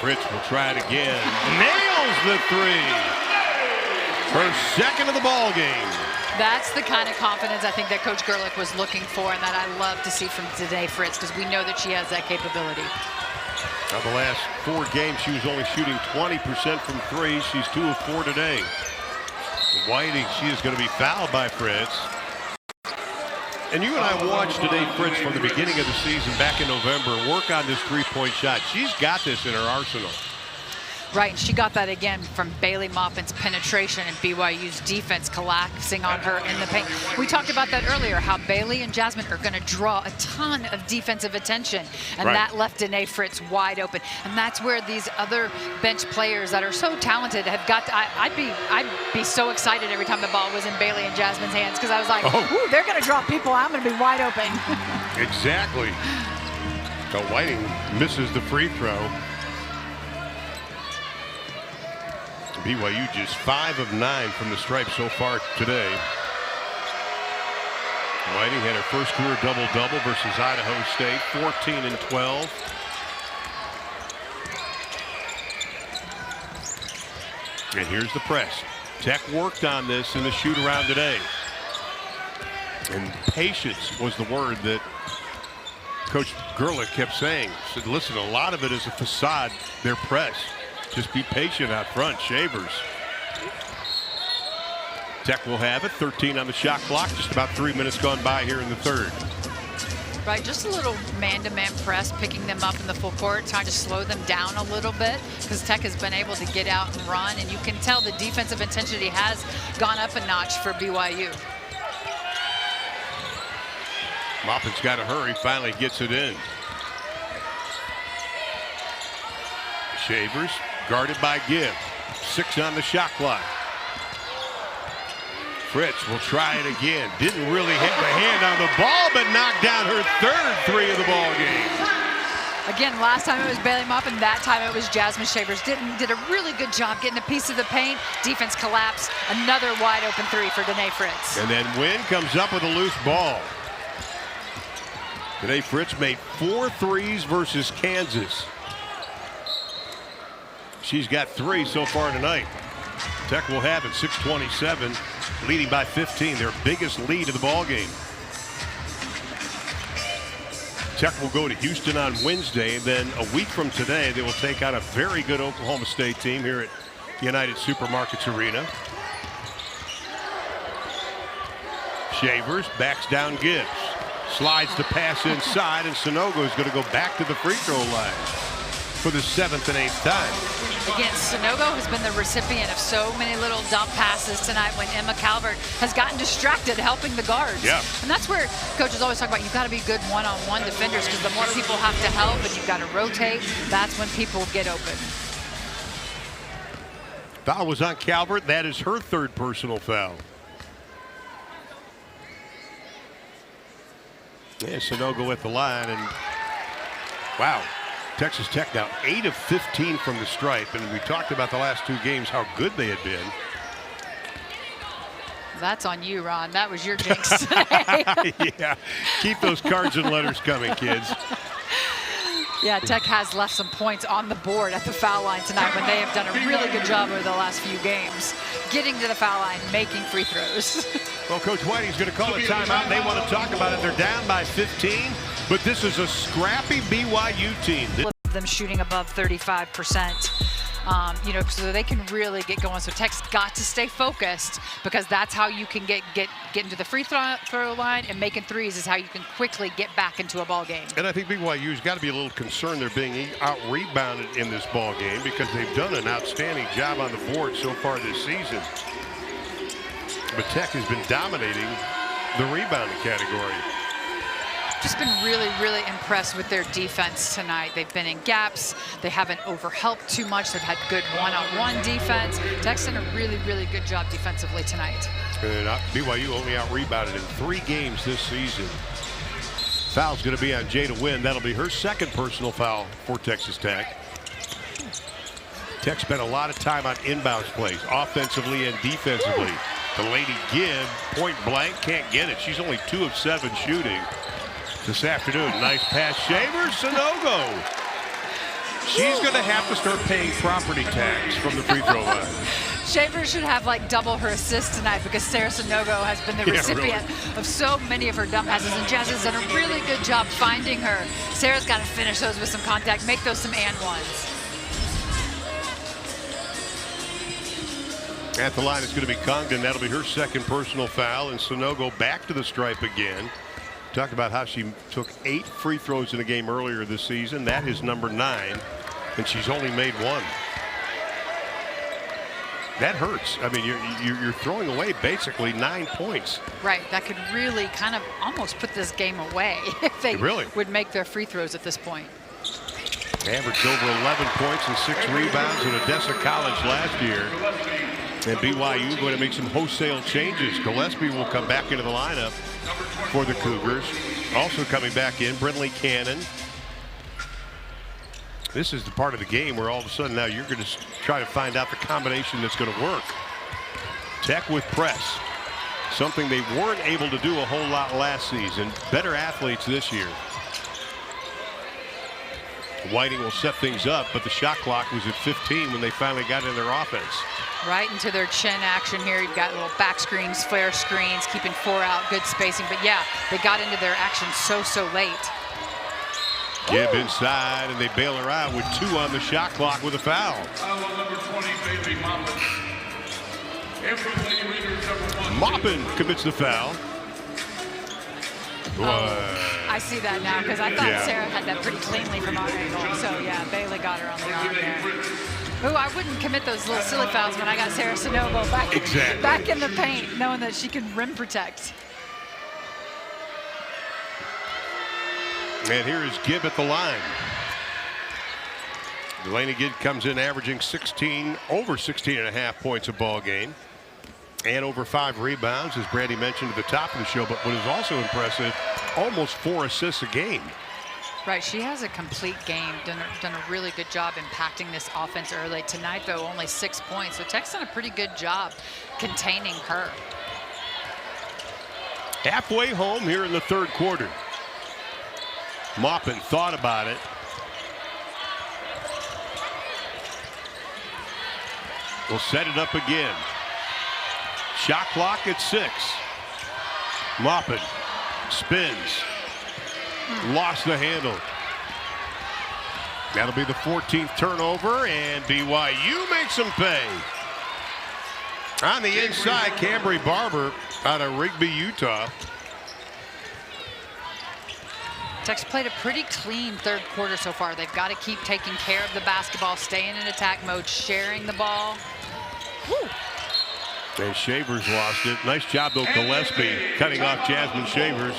Fritz will try it again. Nails the 3. Her 2nd of the ball game. That's the kind of confidence I think that Coach Gerlich was looking for, and that I love to see from Danae Fritz, because we know that she has that capability. Now the last 4 games, she was only shooting 20% from 3. She's 2 of 4 today. Whiting, she is going to be fouled by Fritz. And you and I watched today Fritz from the beginning of the season back in November work on this 3-point shot. She's got this in her arsenal. Right, and she got that again from Bailey Maupin's penetration and BYU's defense collapsing on her in the paint. We talked about that earlier, how Bailey and Jasmine are going to draw a ton of defensive attention, and that left Danae Fritz wide open. And that's where these other bench players that are so talented have got to, I'd be so excited every time the ball was in Bailey and Jasmine's hands, because I was like, ooh, they're going to draw people. I'm going to be wide open. Exactly. So Whiting misses the free throw. BYU just 5 of 9 from the stripe so far today. Whiting had her first career double-double versus Idaho State, 14 and 12. And here's the press. Tech worked on this in the shoot-around today. And patience was the word that Coach Gerlich kept saying. He said, listen, a lot of it is a facade, their press. Just be patient out front. Shavers. Tech will have it. 13 on the shot clock. Just about 3 minutes gone by here in the 3rd. Right, just a little man-to-man press, picking them up in the full court, trying to slow them down a little bit, because Tech has been able to get out and run, and you can tell the defensive intensity has gone up a notch for BYU. Maupin's got to hurry. Finally gets it in. Shavers. Guarded by Gibb. 6 on the shot clock. Fritz will try it again. Didn't really hit the hand on the ball, but knocked down her 3rd 3 of the ball game. Again, last time it was Bailey Maupin, that time it was Jasmine Shavers. Did a really good job getting a piece of the paint. Defense collapsed. Another wide open 3 for Danae Fritz. And then Wynn comes up with a loose ball. Danae Fritz made 4 threes versus Kansas. She's got 3 so far tonight. Tech will have it, 6:27, leading by 15, their biggest lead of the ball game. Tech will go to Houston on Wednesday, and then a week from today, they will take on a very good Oklahoma State team here at United Supermarkets Arena. Shavers backs down Gibbs, slides the pass inside, and Sanogo is going to go back to the free throw line for the 7th and 8th time. Again, Sanogo has been the recipient of so many little dump passes tonight when Emma Calvert has gotten distracted helping the guards. Yeah. And that's where coaches always talk about, you've got to be good one-on-one defenders, because the more people have to help and you've got to rotate, that's when people get open. Foul was on Calvert. That is her 3rd personal foul. And Sanogo at the line, and wow. Texas Tech now 8 of 15 from the stripe, and we talked about the last 2 games, how good they had been. That's on you, Ron. That was your jinx today. Yeah, keep those cards and letters coming, kids. Yeah, Tech has left some points on the board at the foul line tonight when they have done a really good job over the last few games, getting to the foul line, making free throws. Well, Coach Whiting's going to call a timeout. They want to talk about it. They're down by 15. But this is a scrappy BYU team. Them shooting above 35%. So they can really get going. So Tech's got to stay focused, because that's how you can get into the free throw line, and making threes is how you can quickly get back into a ball game. And I think BYU's got to be a little concerned they're being out-rebounded in this ball game, because they've done an outstanding job on the board so far this season. But Tech has been dominating the rebounding category. Just been really, really impressed with their defense tonight. They've been in gaps. They haven't overhelped too much. They've had good one-on-one defense. Tech's done a really, really good job defensively tonight. And BYU only out-rebounded in 3 games this season. Foul's going to be on Jada Wynn. That'll be her second personal foul for Texas Tech. Tech spent a lot of time on inbounds plays, offensively and defensively. The Lady Gibb, point blank, can't get it. She's only 2 of 7 shooting this afternoon. Nice pass. Shavers, Sanogo. She's going to have to start paying property tax from the free throw line. Shavers should have like double her assists tonight, because Sarah Sanogo has been the recipient of so many of her dump passes, and Jazz has done a really good job finding her. Sarah's got to finish those with some contact, make those some and ones. At the line, it's going to be Congdon. That'll be her second personal foul, and Sanogo back to the stripe again. Talked about how she took 8 free throws in a game earlier this season. That is number 9, and she's only made 1. That hurts. I mean, you're throwing away basically 9 points. Right. That could really kind of almost put this game away if they would make their free throws at this point. Averaged over 11 points and 6 rebounds at Odessa College last year. And BYU going to make some wholesale changes. Gillespie will come back into the lineup for the Cougars. Also coming back in, Brinley Cannon. This is the part of the game where all of a sudden now you're going to try to find out the combination that's going to work. Tech with press. Something they weren't able to do a whole lot last season. Better athletes this year. Whiting will set things up, but the shot clock was at 15 when they finally got in their offense. Right into their chin action here. You've got little back screens, flare screens, keeping 4 out, good spacing. But yeah, they got into their action so late. Gibb inside, and they bail her out with 2 on the shot clock with a foul. Number 20, Bailey Maupin commits the foul. I see that now, because I thought Sarah had that pretty cleanly from our angle. So yeah, Bailey got her on the arm there. Ooh, I wouldn't commit those little silly fouls when I got Sarah Sanogo back in the paint, knowing that she can rim protect. And here is Gibb at the line. Delaney Gibb comes in averaging over 16 and a half points a ball game, and over 5 rebounds, as Brandy mentioned at the top of the show. But what is also impressive, almost 4 assists a game. Right, she has a complete game, done a really good job impacting this offense early. Tonight, though, only 6 points. So Tech's done a pretty good job containing her. Halfway home here in the 3rd quarter. Maupin thought about it. We'll set it up again. Shot clock at 6. Maupin spins. Lost the handle. That'll be the 14th turnover, and BYU makes them pay. On the inside, Cambry Barber out of Rigby, Utah. Tech's played a pretty clean 3rd quarter so far. They've got to keep taking care of the basketball, staying in attack mode, sharing the ball. Woo. And Shavers lost it. Nice job, though, Gillespie cutting off Jasmine Shavers.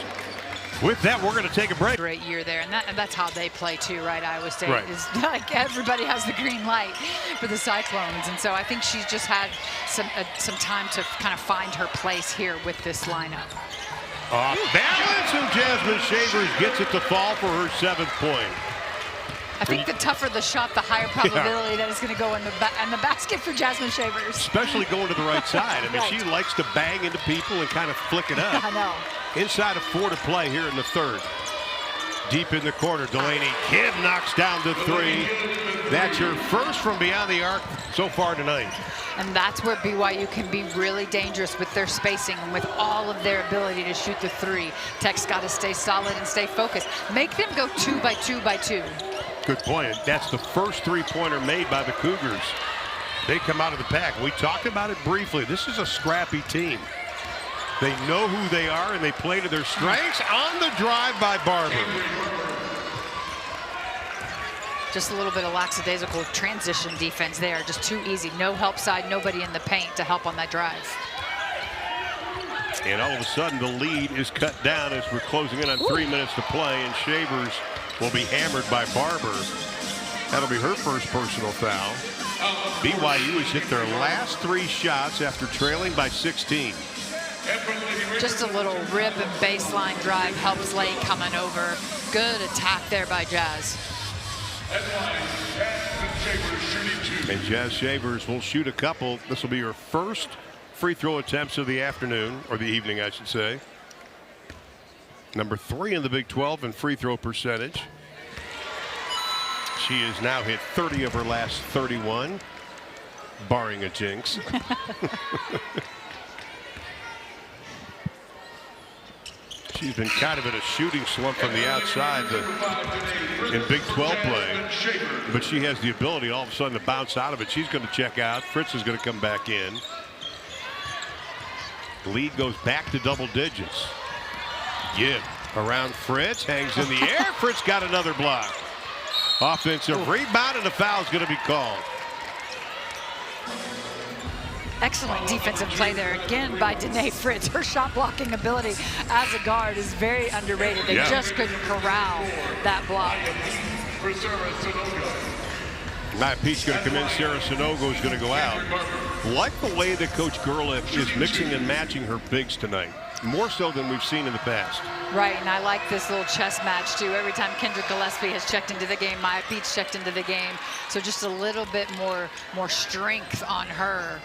With that, we're going to take a break. Great year there, and that's how they play too, right? Iowa State Right. is like everybody has the green light for the Cyclones, and so I think she's just had some time to kind of find her place here with this lineup. Off balance, and Jasmine Shavers gets it to fall for her 7th point. I think the tougher the shot, the higher probability that it's going to go in the basket for Jasmine Shavers. Especially going to the right side. I mean, Right. she likes to bang into people and kind of flick it up. I know. Inside of 4 to play here in the 3rd. Deep in the corner, Delaney Kidd knocks down the three. That's her first from beyond the arc so far tonight. And that's where BYU can be really dangerous with their spacing and with all of their ability to shoot the three. Tech's got to stay solid and stay focused. Make them go 2 by 2 by 2. Good point. That's the first three-pointer made by the Cougars. They come out of the pack. We talked about it briefly. This is a scrappy team. They know who they are, and they play to their strengths. On the drive by Barber. Just a little bit of lackadaisical transition defense there. Just too easy. No help side, nobody in the paint to help on that drive. And all of a sudden, the lead is cut down as we're closing in on 3 minutes to play, and Shavers will be hammered by Barber. That'll be her first personal foul. BYU has hit their last 3 shots after trailing by 16. Just a little rip and baseline drive helps Lay coming over. Good attack there by Jazz. And Jazz Shavers will shoot a couple. This will be her first free throw attempts of the afternoon, or the evening, I should say. Number 3 in the Big 12 in free throw percentage. She has now hit 30 of her last 31, barring a jinx. She's been kind of in a shooting slump from the outside in Big 12 play, but she has the ability all of a sudden to bounce out of it. She's going to check out. Fritz is going to come back in. Lead goes back to double digits. Gibb around Fritz, hangs in the air. Fritz got another block. Offensive rebound, and a foul is going to be called. Excellent defensive play there again by Danae Fritz. Her shot blocking ability as a guard is very underrated. They just couldn't corral that block. Maya Pete's going to come in. Sarah Sanogo is going to go out. Like the way that Coach Gerlich is mixing and matching her bigs tonight. More so than we've seen in the past. Right, and I like this little chess match too. Every time Kendra Gillespie has checked into the game, Maya Pete's checked into the game. So just a little bit more strength on her.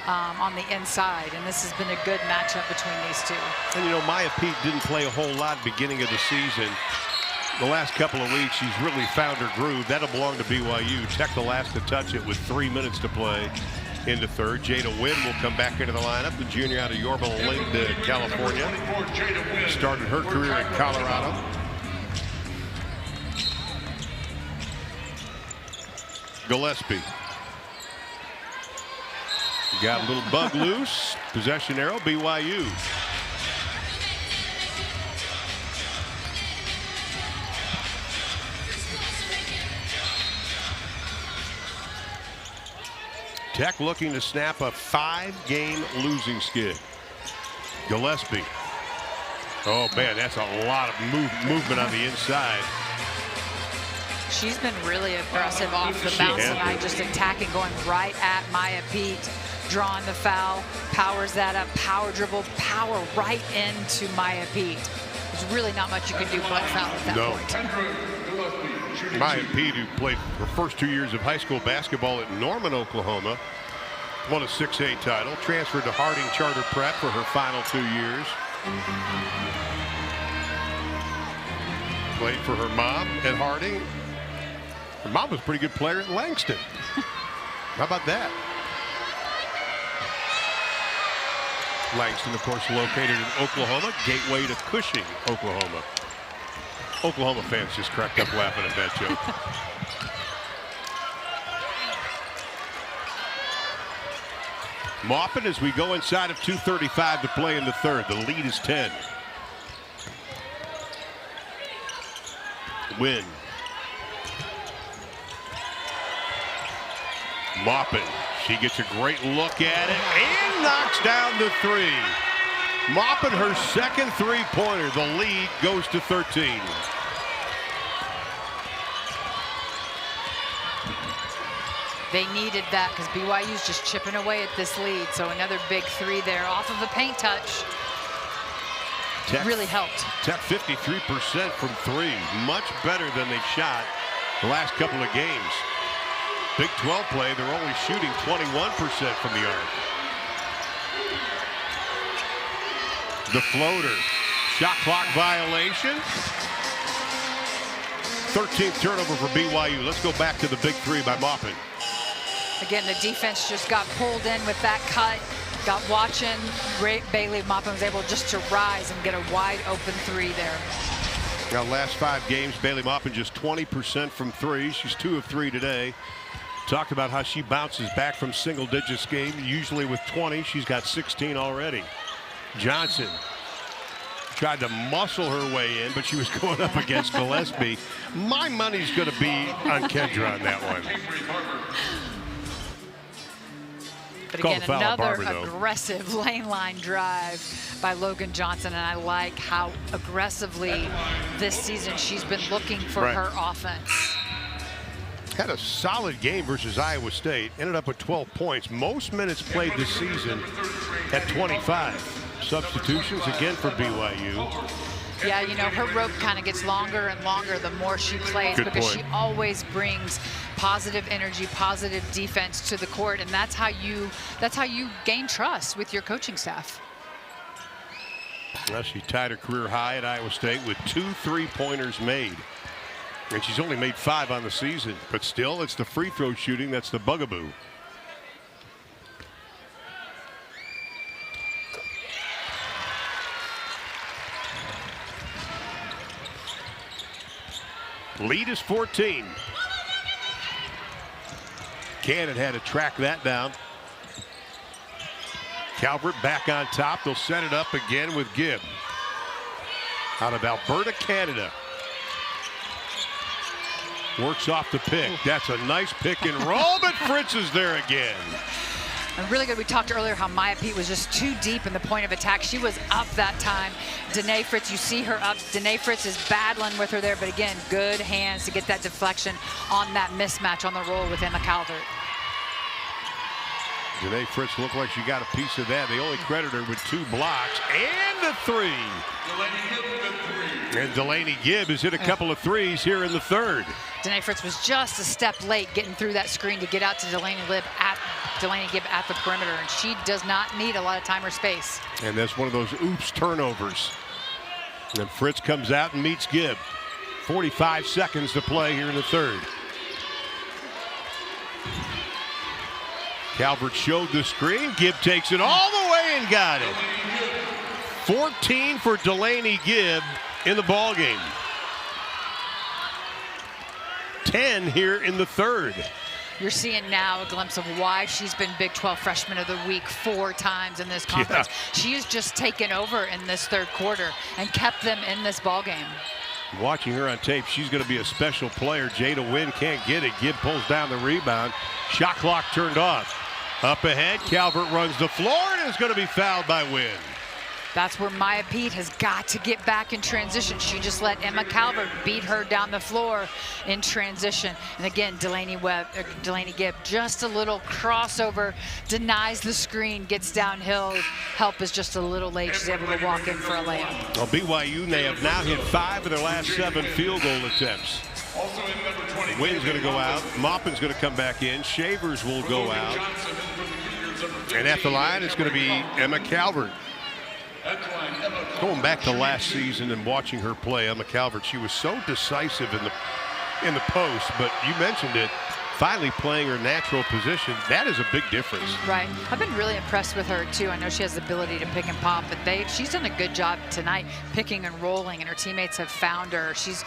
On the inside, and this has been a good matchup between these two. And you know, Maya Pete didn't play a whole lot beginning of the season. The last couple of weeks, she's really found her groove. That'll belong to BYU. Tech the last to touch it with 3 minutes to play into third. Jada Wynn will come back into the lineup. The junior out of Yorba Linda, California. Started her career in Colorado. Gillespie. Got a little bug loose. Possession arrow, BYU. Tech looking to snap a 5-game losing skid. Gillespie. Oh man, that's a lot of movement on the inside. She's been really aggressive off the bounce tonight, just attacking, going right at Maya Pete, drawing the foul, powers that up, power dribble, power right into Maya Pete. There's really not much you can do but foul at that point. Maya Pete, who played her first 2 years of high school basketball at Norman, Oklahoma, won a 6A title, transferred to Harding Charter Prep for her final 2 years. Played for her mom at Harding. Her mom was a pretty good player at Langston. How about that? Langston, of course, located in Oklahoma, gateway to Cushing, Oklahoma. Oklahoma fans just cracked up laughing at that joke. Maupin as we go inside of 2:35 to play in the third. The lead is 10. Win. Maupin, she gets a great look at it and knocks down the three. Maupin, her second three-pointer. The lead goes to 13. They needed that because BYU's just chipping away at this lead. So another big three there off of a paint touch. Tech really helped. Tech 53% from three. Much better than they shot the last couple of games. Big 12 play, they're only shooting 21% from the arc. The floater. Shot clock violation. 13th turnover for BYU. Let's go back to the big three by Maupin. Again, the defense just got pulled in with that cut. Got watching. Bailey Maupin was able just to rise and get a wide open three there. Now, last 5 games, Bailey Maupin just 20% from 3. She's 2 of 3 today. Talked about how she bounces back from single digits game, usually with 20. She's got 16 already. Johnson tried to muscle her way in, but she was going up against Gillespie. My money's going to be on Kendra on that one. But again, another aggressive lane line drive by Logan Johnson, and I like how aggressively this season she's been looking for her offense. Had a solid game versus Iowa State. Ended up with 12 points. Most minutes played this season at 25. Substitutions again for BYU. Yeah, you know, her rope kind of gets longer and longer the more she plays. Good because point. She always brings positive energy, positive defense to the court, and that's how you gain trust with your coaching staff. Well, she tied her career high at Iowa State with 2 3-pointers made. And she's only made 5 on the season, but still it's the free throw shooting that's the bugaboo. Lead is 14. Cannon had to track that down. Calvert back on top. They'll set it up again with Gibb. Out of Alberta, Canada. Works off the pick. That's a nice pick and roll, but Fritz is there again. And really good. We talked earlier how Maya Pete was just too deep in the point of attack. She was up that time. Danae Fritz, you see her up. Danae Fritz is battling with her there, but again, good hands to get that deflection on that mismatch on the roll with Emma Calvert. Danae Fritz looked like she got a piece of that. They only credit her with 2 blocks and a 3. And Delaney Gibb has hit a couple of threes here in the third. Danae Fritz was just a step late getting through that screen to get out to Delaney Gibb at the perimeter, and she does not need a lot of time or space. And that's one of those oops turnovers. And Fritz comes out and meets Gibb. 45 seconds to play here in the third. Calvert showed the screen. Gibb takes it all the way and got it. 14 for Delaney Gibb in the ball game. 10 here in the third. You're seeing now a glimpse of why she's been Big 12 Freshman of the Week 4 times in this conference. Yeah. She has just taken over in this third quarter and kept them in this ball game. Watching her on tape, she's going to be a special player. Jada Wynn can't get it. Gibb pulls down the rebound. Shot clock turned off. Up ahead, Calvert runs the floor and is going to be fouled by Wynn. That's where Maya Pete has got to get back in transition. She just let Emma Calvert beat her down the floor in transition. And again, Delaney Gibb, just a little crossover, denies the screen, gets downhill. Help is just a little late. She's able to walk in for a layup. Well, BYU, they have now hit 5 of their last 7 field goal attempts. Wynn's going to go out. Maupin's going to come back in. Shavers will go out. And at the line, it's going to be Emma Calvert. Going back to last season and watching her play, Emma Calvert, she was so decisive in the post, but you mentioned it, finally playing her natural position. That is a big difference. Right. I've been really impressed with her, too. I know she has the ability to pick and pop, but she's done a good job tonight picking and rolling, and her teammates have found her. She's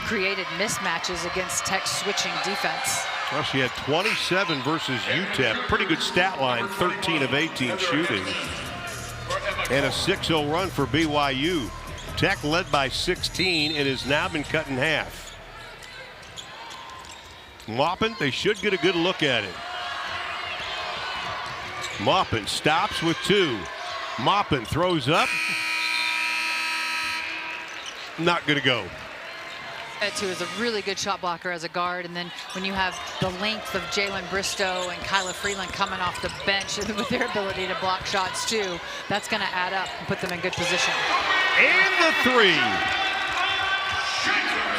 created mismatches against Tech's switching defense. Well, she had 27 versus UTEP. Pretty good stat line, 13 of 18 shooting. And a 6-0 run for BYU. Tech led by 16 and has now been cut in half. Maupin, they should get a good look at it. Maupin stops with 2. Maupin throws up. Not going to go. Too is a really good shot blocker as a guard, and then when you have the length of Jalen Bristow and Kyla Freeland coming off the bench with their ability to block shots too, that's going to add up and put them in good position. And the 3.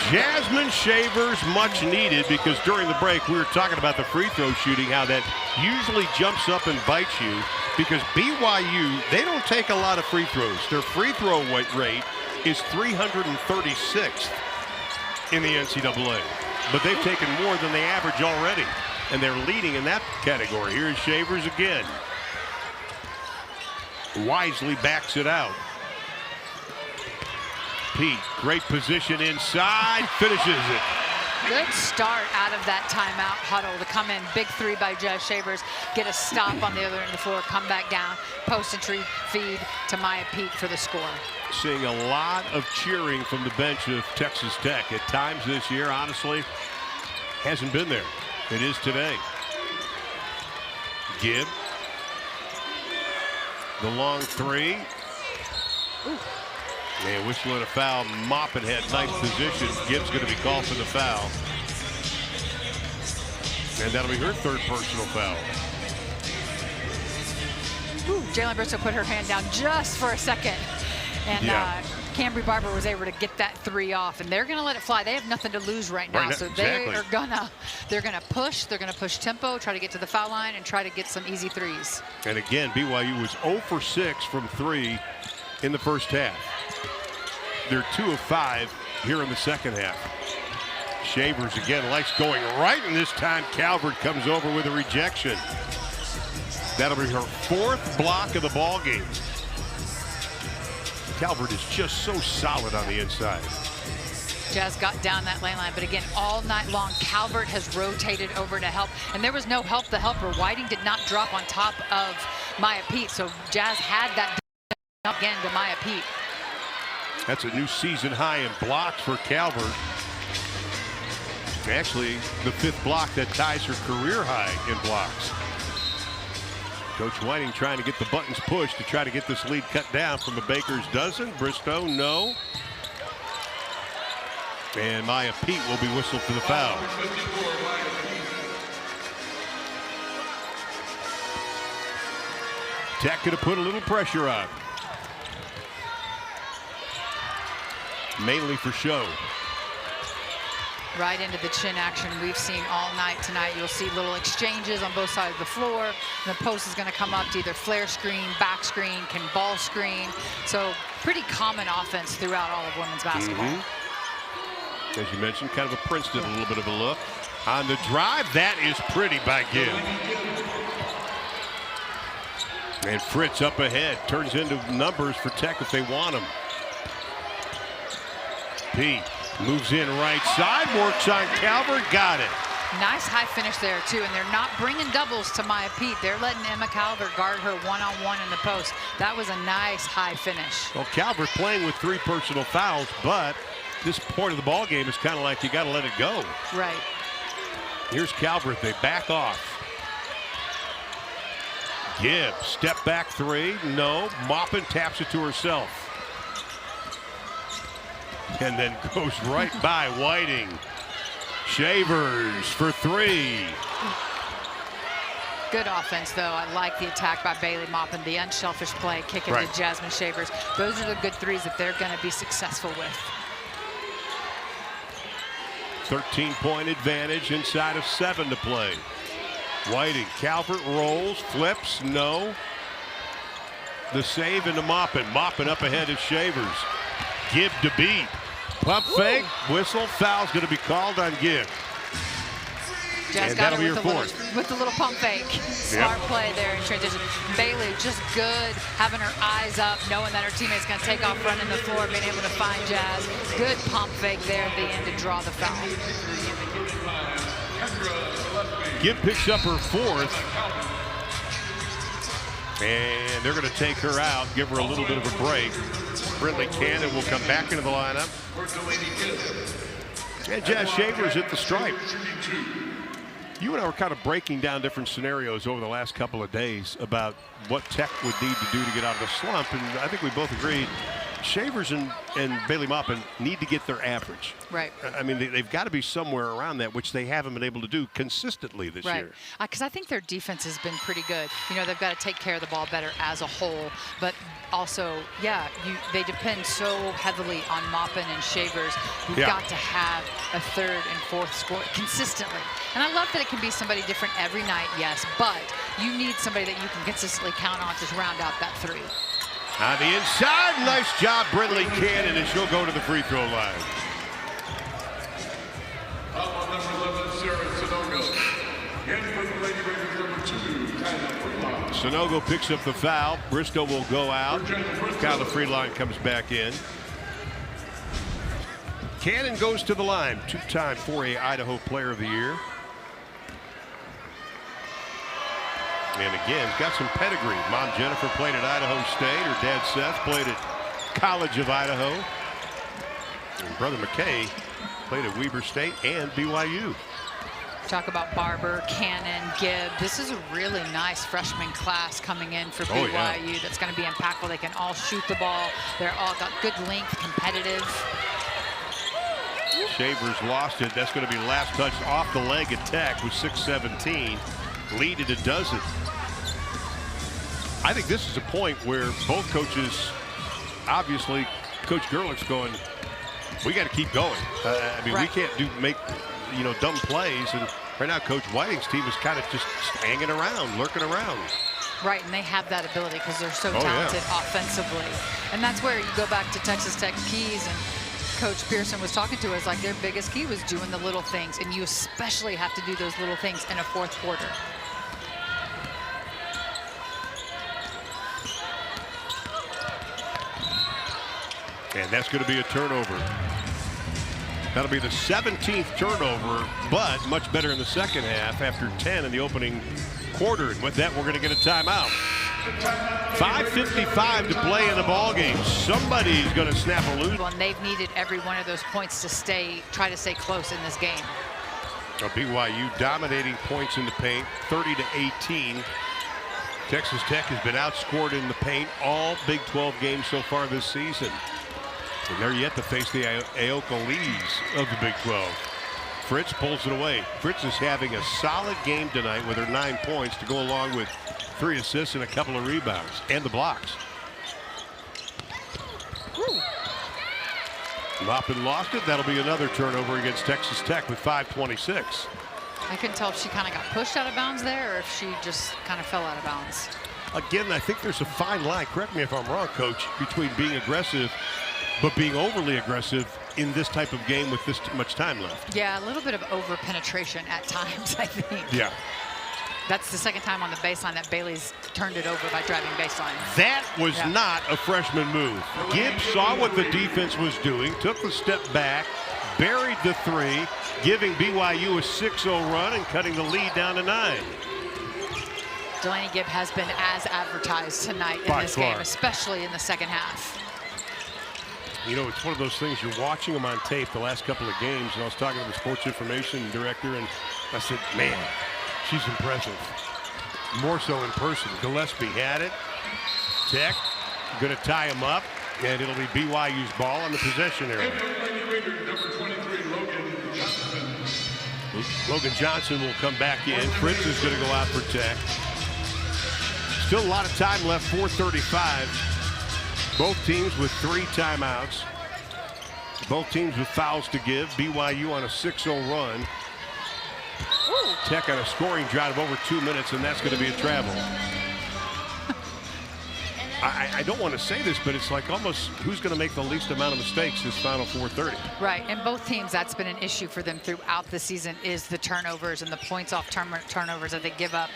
Jasmine Shavers, much needed, because during the break we were talking about the free throw shooting, how that usually jumps up and bites you, because BYU, they don't take a lot of free throws. Their free throw rate is 336th. in the NCAA. But they've taken more than they average already, and they're leading in that category. Here's Shavers again. Wisely backs it out. Pete, great position inside, finishes it. Good start out of that timeout huddle to come in. Big three by Jazz Shavers. Get a stop on the other end of the floor, come back down, post entry, feed to Maya Pete for the score. Seeing a lot of cheering from the bench of Texas Tech at times this year. Honestly, hasn't been there. It is today. Gibb. The long three. Ooh. Man, whistling a foul. Maupin had nice position. Gibbs going to be called for the foul. And that'll be her third personal foul. Ooh, Jalen Bristow put her hand down just for a second. And Cambry Barber was able to get that three off, and they're going to let it fly. They have nothing to lose right now, so exactly. they're gonna push. They're going to push tempo, try to get to the foul line, and try to get some easy threes. And again, BYU was 0 for 6 from 3 in the first half. They're 2 of 5 here in the second half. Shavers again likes going right, and this time Calvert comes over with a rejection. That'll be her 4th block of the ball game. Calvert is just so solid on the inside. Jazz got down that lane line, but again, all night long, Calvert has rotated over to help, and there was no help the helper. Whiting did not drop on top of Maya Pete, so Jazz had that again to Maya Pete. That's a new season high in blocks for Calvert. Actually, the 5th block that ties her career high in blocks. Coach Whiting trying to get the buttons pushed to try to get this lead cut down from a Baker's dozen. Bristow, no. And Maya Pete will be whistled for the foul. Tech going to put a little pressure on. Mainly for show. Right into the chin action we've seen all night tonight. You'll see little exchanges on both sides of the floor. The post is going to come up to either flare screen, back screen, can ball screen. So pretty common offense throughout all of women's basketball. As you mentioned, kind of a Princeton, a little bit of a look. On the drive, that is pretty by Gibb. And Fritz up ahead, turns into numbers for Tech if they want them. Pete moves in right side, works on Calvert, got it. Nice high finish there too, and they're not bringing doubles to Maya Pete. They're letting Emma Calvert guard her one-on-one in the post. That was a nice high finish. Well, Calvert playing with 3 personal fouls, but this point of the ball game is kind of like you got to let it go. Right. Here's Calvert, they back off. Gibb, step back 3, no. Maupin taps it to herself. And then goes right by Whiting. Shavers for 3. Good offense, though. I like the attack by Bailey Maupin, the unselfish play, kicking to Jasmine Shavers. Those are the good threes that they're going to be successful with. 13-point advantage inside of 7 to play. Whiting, Calvert rolls, flips, no. The save into Maupin. Maupin up ahead of Shavers. Gibb to beat. Pump fake, whistle, foul's going to be called on Gibb. Jazz got it with the little pump fake. Smart play there in transition. Bailey just good, having her eyes up, knowing that her teammate's going to take off running the floor, being able to find Jazz. Good pump fake there at the end to draw the foul. Gibb picks up her 4th. And they're going to take her out, give her a little bit of a break. Brindley Cannon will come back into the lineup. And Jazz Shavers at the stripe. You and I were kind of breaking down different scenarios over the last couple of days about what Tech would need to do to get out of the slump, and I think we both agreed Shavers and Bailey Maupin need to get their average. Right. I mean, they've got to be somewhere around that, which they haven't been able to do consistently this year. Because I think their defense has been pretty good. You know, they've got to take care of the ball better as a whole, but also, they depend so heavily on Maupin and Shavers. You've got to have a 3rd and 4th score consistently. And I love that it can be somebody different every night, yes, but you need somebody that you can consistently count on to round out that 3. On the inside, nice job, Brindley Cannon, and she'll go to the free throw line. Sonogo picks up the foul. Briscoe will go out. Kyler Freeline comes back in. Cannon goes to the line. Two-time 4A Idaho Player of the Year. And again, got some pedigree. Mom Jennifer played at Idaho State. Her dad Seth played at College of Idaho. And brother McKay played at Weber State and BYU. Talk about Barber, Cannon, Gibb. This is a really nice freshman class coming in for BYU. Yeah. That's going to be impactful. They can all shoot the ball. They're all got good length, competitive. Shavers lost it. That's going to be last touch off the leg attack with 6:17. Lead at a dozen. I think this is a point where both coaches, obviously, Coach Gerlich's going, we got to keep going. I mean, right. We can't make, dumb plays. And right now, Coach Whiting's team is kind of just hanging around, lurking around. Right, and they have that ability because they're so talented offensively. And that's where you go back to Texas Tech keys, and Coach Pearson was talking to us like their biggest key was doing the little things, and you especially have to do those little things in a fourth quarter. And that's going to be a turnover. That'll be the 17th turnover, but much better in the second half after 10 in the opening quarter. And with that, we're going to get a timeout. 5:55 to play in the ball game. Somebody's going to snap a loose. And they've needed every one of those points to try to stay close in this game. BYU dominating points in the paint, 30-18. Texas Tech has been outscored in the paint all Big 12 games so far this season. And they're yet to face the Aoka Lees of the Big 12. Fritz pulls it away. Fritz is having a solid game tonight with her 9 points to go along with 3 assists and a couple of rebounds and the blocks. Loppin lost it. That'll be another turnover against Texas Tech with 5:26. I couldn't tell if she kind of got pushed out of bounds there or if she just kind of fell out of bounds. Again, I think there's a fine line, correct me if I'm wrong, Coach, between being aggressive but being overly aggressive in this type of game with this much time left. Yeah, a little bit of over penetration at times, I think. Yeah. That's the second time on the baseline that Bailey's turned it over by driving baseline. That was not a freshman move. Gibbs saw what the defense was doing, took the step back, buried the 3, giving BYU a 6-0 run and cutting the lead down to 9. Delaney Gibb has been as advertised tonight in this game, especially in the second half. It's one of those things, you're watching them on tape the last couple of games, and I was talking to the sports information director, and I said, man, she's impressive. More so in person. Gillespie had it. Tech going to tie him up, and it'll be BYU's ball on the possession area. Logan Johnson will come back in. Fritz is going to go out for Tech. Still a lot of time left, 4:35. Both teams with 3 timeouts. Both teams with fouls to give. BYU on a 6-0 run. Ooh. Tech on a scoring drive of over 2 minutes, and that's going to be a travel. I don't want to say this, but it's like almost who's going to make the least amount of mistakes this final 4:30. Right, and both teams, that's been an issue for them throughout the season, is the turnovers and the points off turnovers that they give up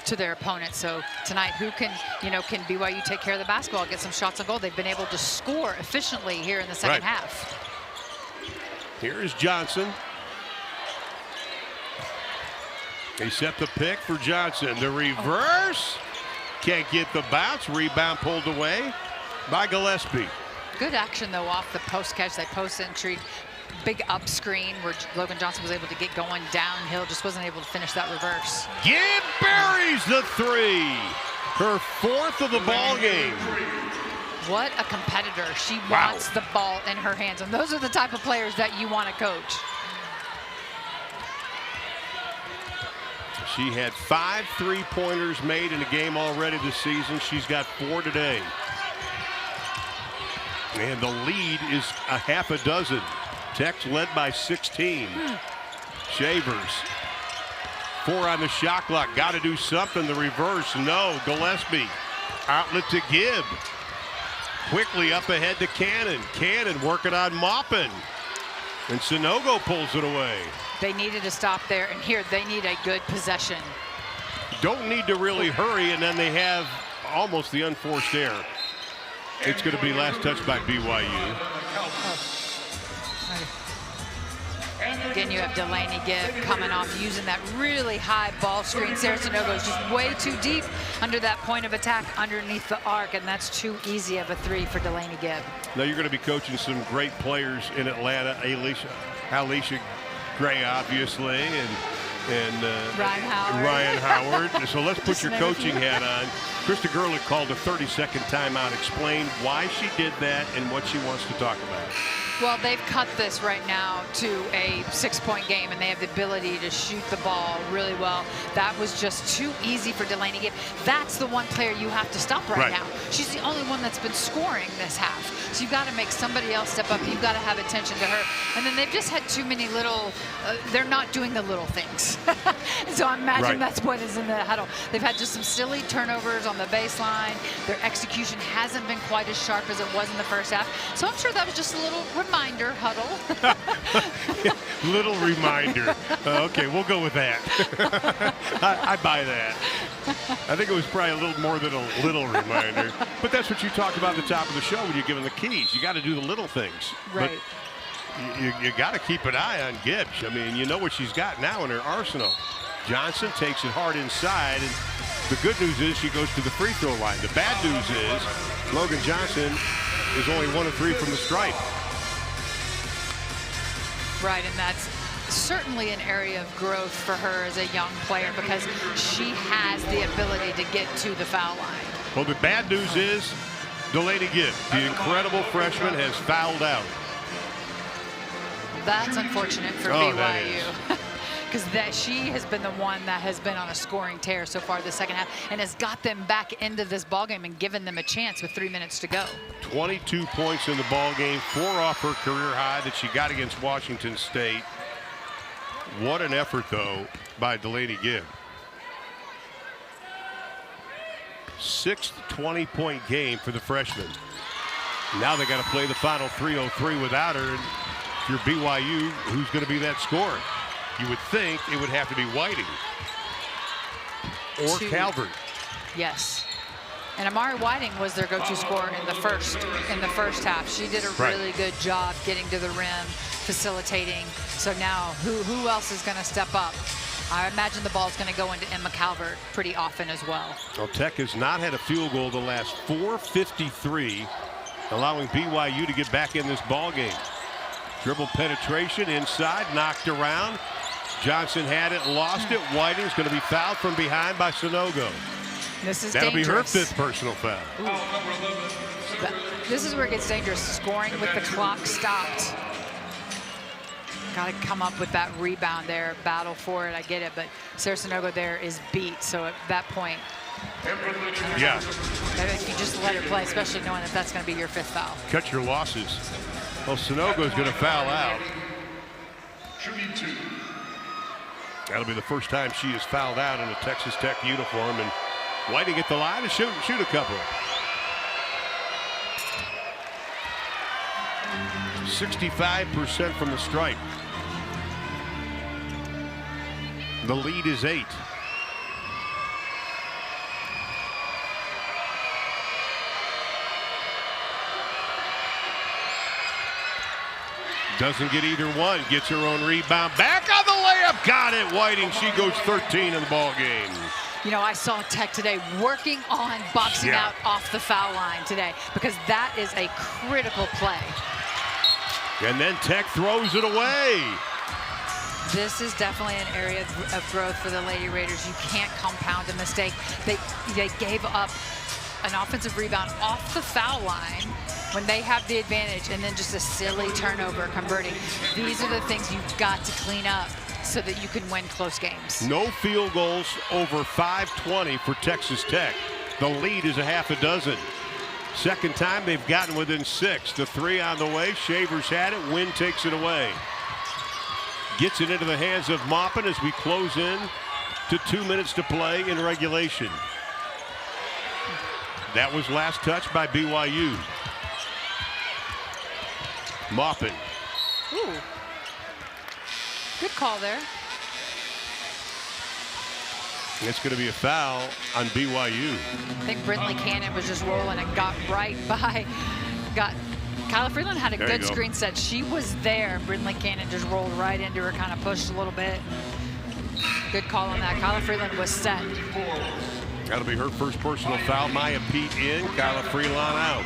to their opponents. So tonight, who can BYU take care of the basketball, get some shots on goal? They've been able to score efficiently here in the second half. Here is Johnson. They set the pick for Johnson. The reverse. Can't get the bounce. Rebound pulled away by Gillespie. Good action, though, off the post catch. They post entry. Big up screen where Logan Johnson was able to get going downhill. Just wasn't able to finish that reverse. Gibb buries the 3. Her 4th of the ball game. What a competitor. She wants the ball in her hands. And those are the type of players that you want to coach. She had 5 3-pointers made in the game already this season. She's got 4 today. And the lead is a half a dozen. Tech's led by 16. Shavers. 4 on the shot clock. Got to do something. The reverse. No. Gillespie. Outlet to Gibb. Quickly up ahead to Cannon. Cannon working on Maupin. And Sonogo pulls it away. They needed to stop there, and here they need a good possession. don't need to really hurry, and then they have almost the unforced error. It's going to be last touch by BYU. Again, you have Delaney Gibb coming off using that really high ball screen. Sarasinogo is just way too deep under that point of attack underneath the arc, and that's too easy of a three for Delaney Gibb. Now you're going to be coaching some great players in Atlanta. Alicia Gray, obviously, and Ryan Howard. So let's put your coaching hat on. Krista Gerlich called a 30-second timeout, explained why she did that and what she wants to talk about. Well, they've cut this right now to a 6-point game, and they have the ability to shoot the ball really well. That was just too easy for Delaney Gibb. That's the one player you have to stop right now. She's the only one that's been scoring this half. So you've got to make somebody else step up. You've got to have attention to her. And then they've just had too many little, they're not doing the little things. So I imagine that's what is in the huddle. They've had just some silly turnovers on the baseline. Their execution hasn't been quite as sharp as it was in the first half. So I'm sure that was just a little reminder huddle. Little reminder. Okay, we'll go with that. I buy that. I think it was probably a little more than a little reminder. But that's what you talked about at the top of the show when you're given the keys. You got to do the little things. Right. But you got to keep an eye on Gibbs. I mean, you know what she's got now in her arsenal. Johnson takes it hard inside, and the good news is she goes to the free throw line. The bad news is Logan Johnson is only 1 of 3 from the stripe. Right, and that's certainly an area of growth for her as a young player because she has the ability to get to the foul line. Well, the bad news is Delaney Gibb, the incredible freshman, has fouled out. That's unfortunate for BYU. Because she has been the one that has been on a scoring tear so far this second half and has got them back into this ballgame and given them a chance with 3 minutes to go. 22 points in the ballgame, 4 off her career high that she got against Washington State. What an effort, though, by Delaney Gibb. 6th 20-point game for the freshman. Now they got to play the final 3:03 without her. And if you're BYU, who's going to be that scorer? You would think it would have to be Whiting or Calvert. Yes. And Amari Whiting was their go-to scorer in the first half. She did a really good job getting to the rim, facilitating. So now who else is going to step up? I imagine the ball is going to go into Emma Calvert pretty often as well. Well, Tech has not had a field goal the last 4:53, allowing BYU to get back in this ball game. Dribble penetration inside, knocked around. Johnson had it, lost it. Whiting's going to be fouled from behind by Sanogo. This is That'll dangerous. be her 5th personal foul. This is where it gets dangerous. Scoring with the clock stopped. Got to come up with that rebound there, battle for it. I get it, but Sarasinogo there is beat. So at that point, yeah, if you just let her play, especially knowing that that's going to be your 5th foul. Cut your losses. Well, Sanogo's going to foul out. That'll be the first time she has fouled out in a Texas Tech uniform, and Whiting at the line to shoot a couple. 65% from the stripe. The lead is 8. Doesn't get either one. Gets her own rebound. Back on the layup. Got it. Whiting. She goes 13 in the ball game. You know, I saw Tech today working on boxing out off the foul line today because that is a critical play. And then Tech throws it away. This is definitely an area of growth for the Lady Raiders. You can't compound a mistake. They gave up an offensive rebound off the foul line when they have the advantage, and then just a silly turnover converting. These are the things you've got to clean up so that you can win close games. No field goals over 5:20 for Texas Tech. The lead is a half a dozen. Second time they've gotten within 6. The 3 on the way. Shavers had it. Wynn takes it away. Gets it into the hands of Maupin as we close in to 2 minutes to play in regulation. That was last touch by BYU. Maupin. Ooh. Good call there. It's going to be a foul on BYU. I think Brindley Cannon was just rolling and got right by. Kyla Freeland had a good screen set. She was there. Brindley Cannon just rolled right into her, kind of pushed a little bit. Good call on that. Kyla Freeland was set. That'll be her first personal foul. Maya Pete in, Kyla Freeland out.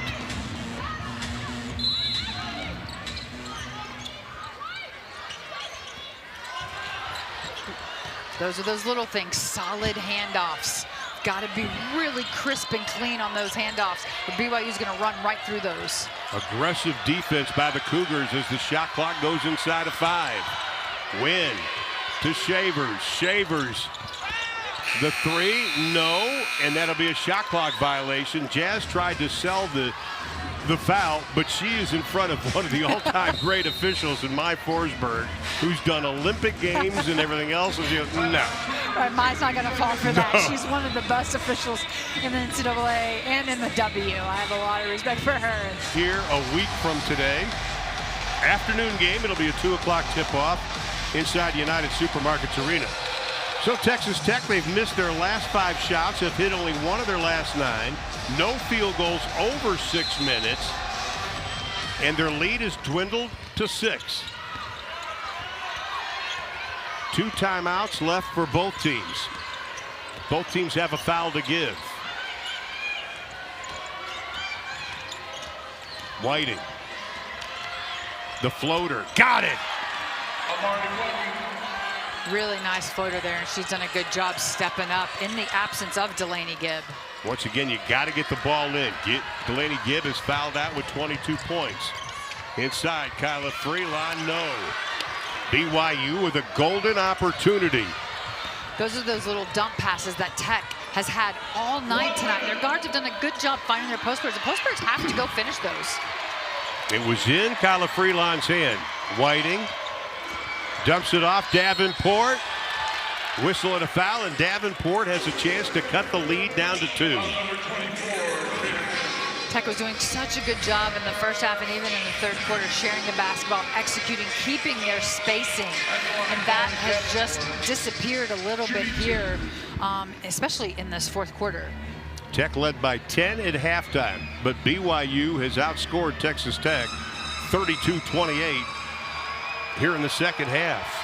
Those are those little things, solid handoffs. Got to be really crisp and clean on those handoffs. But BYU's going to run right through those. Aggressive defense by the Cougars as the shot clock goes inside of 5. Win to Shavers. Shavers, the 3, no, and that'll be a shot clock violation. Jazz tried to sell the foul, but she is in front of one of the all-time great officials in Mai Forsberg, who's done Olympic Games and everything else. And she goes, no. Right, Mai's not going to fall for that. She's one of the best officials in the NCAA and in the W. I have a lot of respect for her. Here a week from today, afternoon game. It'll be a 2 o'clock tip-off inside United Supermarkets Arena. So Texas Tech, they've missed their last 5 shots, have hit only 1 of their last 9. No field goals over 6 minutes. And their lead is dwindled to 6. 2 timeouts left for both teams. Both teams have a foul to give. Whiting. The floater. Got it! Really nice floater there, and she's done a good job stepping up in the absence of Delaney Gibb. Once again, you got to get the ball in. Delaney Gibb is fouled out with 22 points. Inside, Kyla Freeland, no. BYU with a golden opportunity. Those are those little dump passes that Tech has had all night tonight. Their guards have done a good job finding their post players. The post players have to go finish those. It was in Kyla Freeland's hand. Whiting dumps it off. Davenport. Whistle and a foul, and Davenport has a chance to cut the lead down to 2. Tech was doing such a good job in the first half and even in the third quarter, sharing the basketball, executing, keeping their spacing. And that has just disappeared a little bit here, especially in this fourth quarter. Tech led by 10 at halftime, but BYU has outscored Texas Tech 32-28 here in the second half.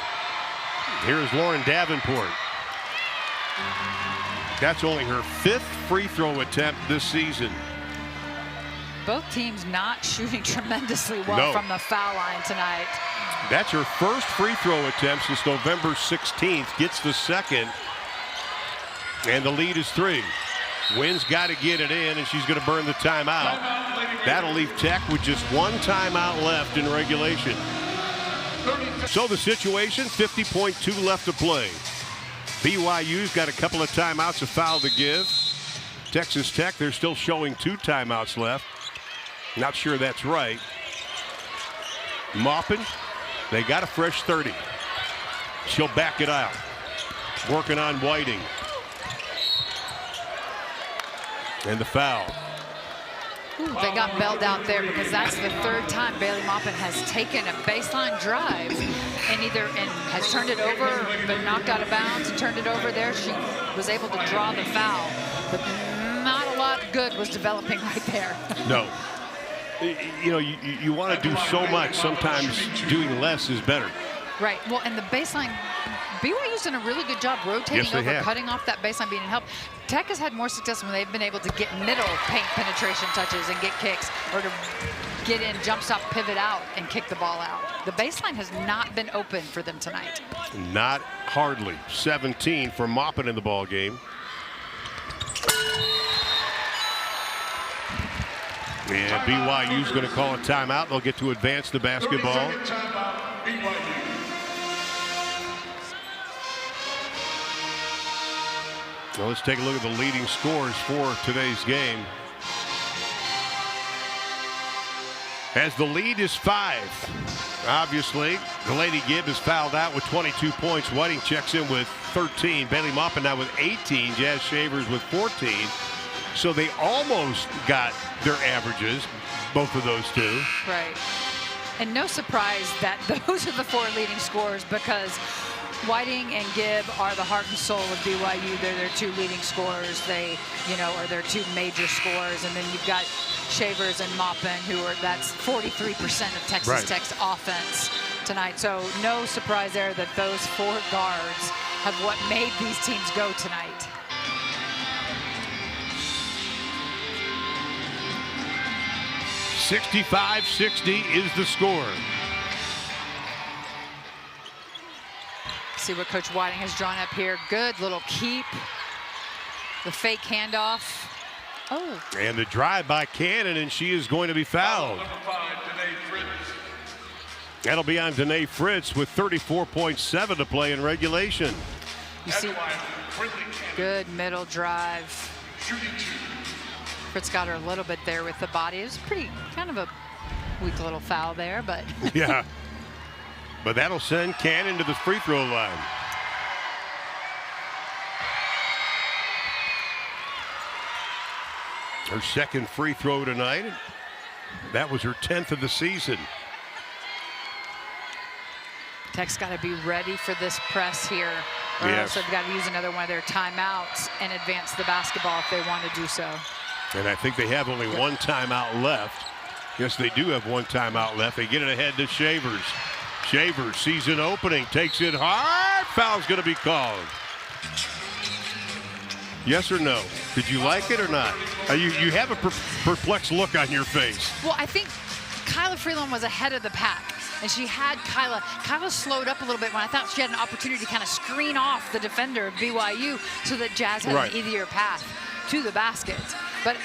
Here is Lauren Davenport. That's only her 5th free throw attempt this season. Both teams not shooting tremendously well from the foul line tonight. That's her first free throw attempt since November 16th. Gets the second. And the lead is 3. Wynn's got to get it in, and she's going to burn the timeout. That'll leave Tech with just 1 timeout left in regulation. So the situation, 50.2 left to play. BYU's got a couple of timeouts, a foul to give. Texas Tech, they're still showing 2 timeouts left. Not sure that's right. Maupin, they got a fresh 30. She'll back it out. Working on Whiting. And the foul. Ooh, they got bailed out there because that's the 3rd time Bailey Maupin has taken a baseline drive and has turned it over, but knocked out of bounds and turned it over there. She was able to draw the foul, but not a lot good was developing right there. No. You know, you want to do so much. Sometimes doing less is better. Right. Well, and the baseline, BYU's done a really good job rotating over, cutting off that baseline, being in help. Tech has had more success when they've been able to get middle paint penetration touches and get kicks, or to get in, jump stop, pivot out, and kick the ball out. The baseline has not been open for them tonight. Not hardly. 17 for Maupin in the ball game. And BYU's going to call a timeout. They'll get to advance the basketball. Well, let's take a look at the leading scores for today's game. As the lead is 5. Obviously, Delaney Gibb is fouled out with 22 points. Whiting checks in with 13. Bailey Maupin now with 18. Jazz Shavers with 14. So they almost got their averages, both of those 2. Right. And no surprise that those are the 4 leading scorers, because Whiting and Gibb are the heart and soul of BYU. They're their two leading scorers. They, are their two major scorers. And then you've got Shavers and Maupin, that's 43% of Texas Tech's offense tonight. So no surprise there that those four guards have what made these teams go tonight. "65-60 is the score. See what Coach Whiting has drawn up here. Good little keep. The fake handoff. Oh. And the drive by Cannon, and she is going to be fouled. That'll be on Danae Fritz with 34.7 to play in regulation. You see, good middle drive. Fritz got her a little bit there with the body. It was pretty, kind of a weak little foul there, but. Yeah. But that'll send Cannon to the free throw line. Her second free throw tonight. That was her 10th of the season. Tech's got to be ready for this press here, or else they've got to use another one of their timeouts and advance the basketball if they want to do so. And I think they have only one timeout left. Yes, they do have one timeout left. They get it ahead to Shavers. Shavers sees an opening, takes it hard. Foul's going to be called. Yes or no? Did you like it or not? You have a perplexed look on your face. Well, I think Kyla Freeland was ahead of the pack, and she had Kyla. Kyla slowed up a little bit when I thought she had an opportunity to kind of screen off the defender of BYU so that Jazz had an easier path to the basket. But,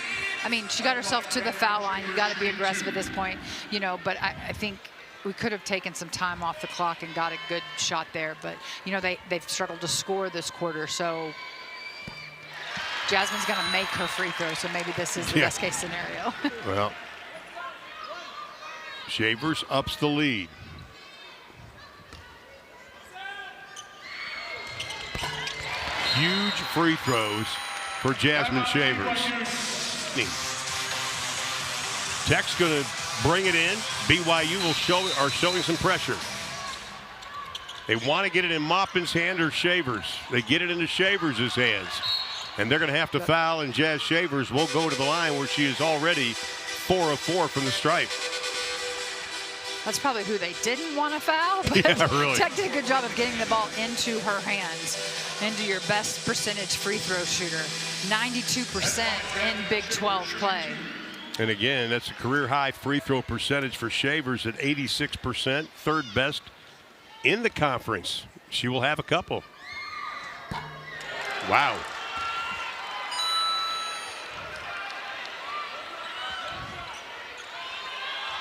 I mean, she got herself to the foul line. You got to be aggressive at this point, but I think we could have taken some time off the clock and got a good shot there. But, they've struggled to score this quarter, so Jasmine's going to make her free throw, so maybe this is the best case scenario. Well, Shavers ups the lead. Huge free throws for Jasmine Shavers. Tech's going to bring it in. BYU are showing some pressure. They want to get it in Maupin's hand or Shavers. They get it into Shavers' hands. And they're going to have to foul, and Jazz Shavers will go to the line where she is already 4 of 4 from the stripe. That's probably who they didn't want to foul. But really. Tech did a good job of getting the ball into her hands, into your best percentage free throw shooter. 92% in Big 12 play. And again, that's a career-high free throw percentage for Shavers at 86%, third best in the conference. She will have a couple. Wow.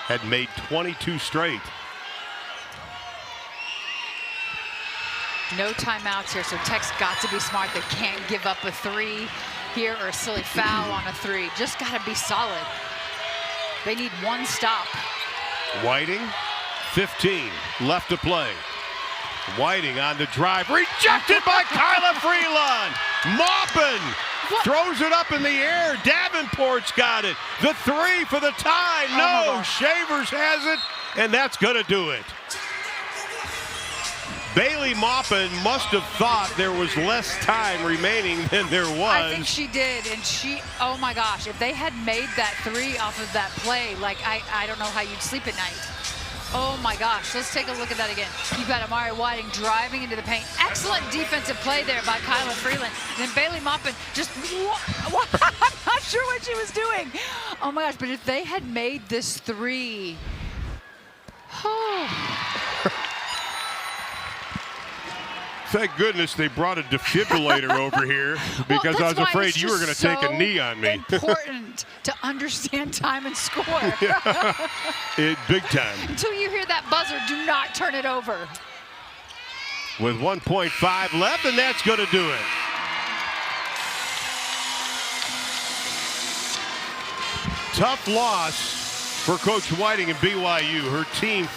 Had made 22 straight. No timeouts here, so Tech's got to be smart. They can't give up a three here or a silly foul on a three. Just got to be solid. They need one stop. Whiting, 15 left to play. Whiting on the drive, rejected by Kyla Freeland. Maupin throws it up in the air. Davenport's got it. The three for the tie. No, Shavers has it, and that's going to do it. Bailey Maupin must have thought there was less time remaining than there was. I think she did, and oh my gosh, if they had made that three off of that play, like I don't know how you'd sleep at night. Oh my gosh, let's take a look at that again. You've got Amari Whiting driving into the paint. Excellent defensive play there by Kyla Freeland. And then Bailey Maupin just, I'm not sure what she was doing. Oh my gosh, but if they had made this three, Thank goodness they brought a defibrillator over here, because I was afraid you were going to take a knee on me. Important to understand time and score. Big time. Until you hear that buzzer, do not turn it over. With 1.5 left, and that's going to do it. Tough loss for Coach Whiting and BYU. Her team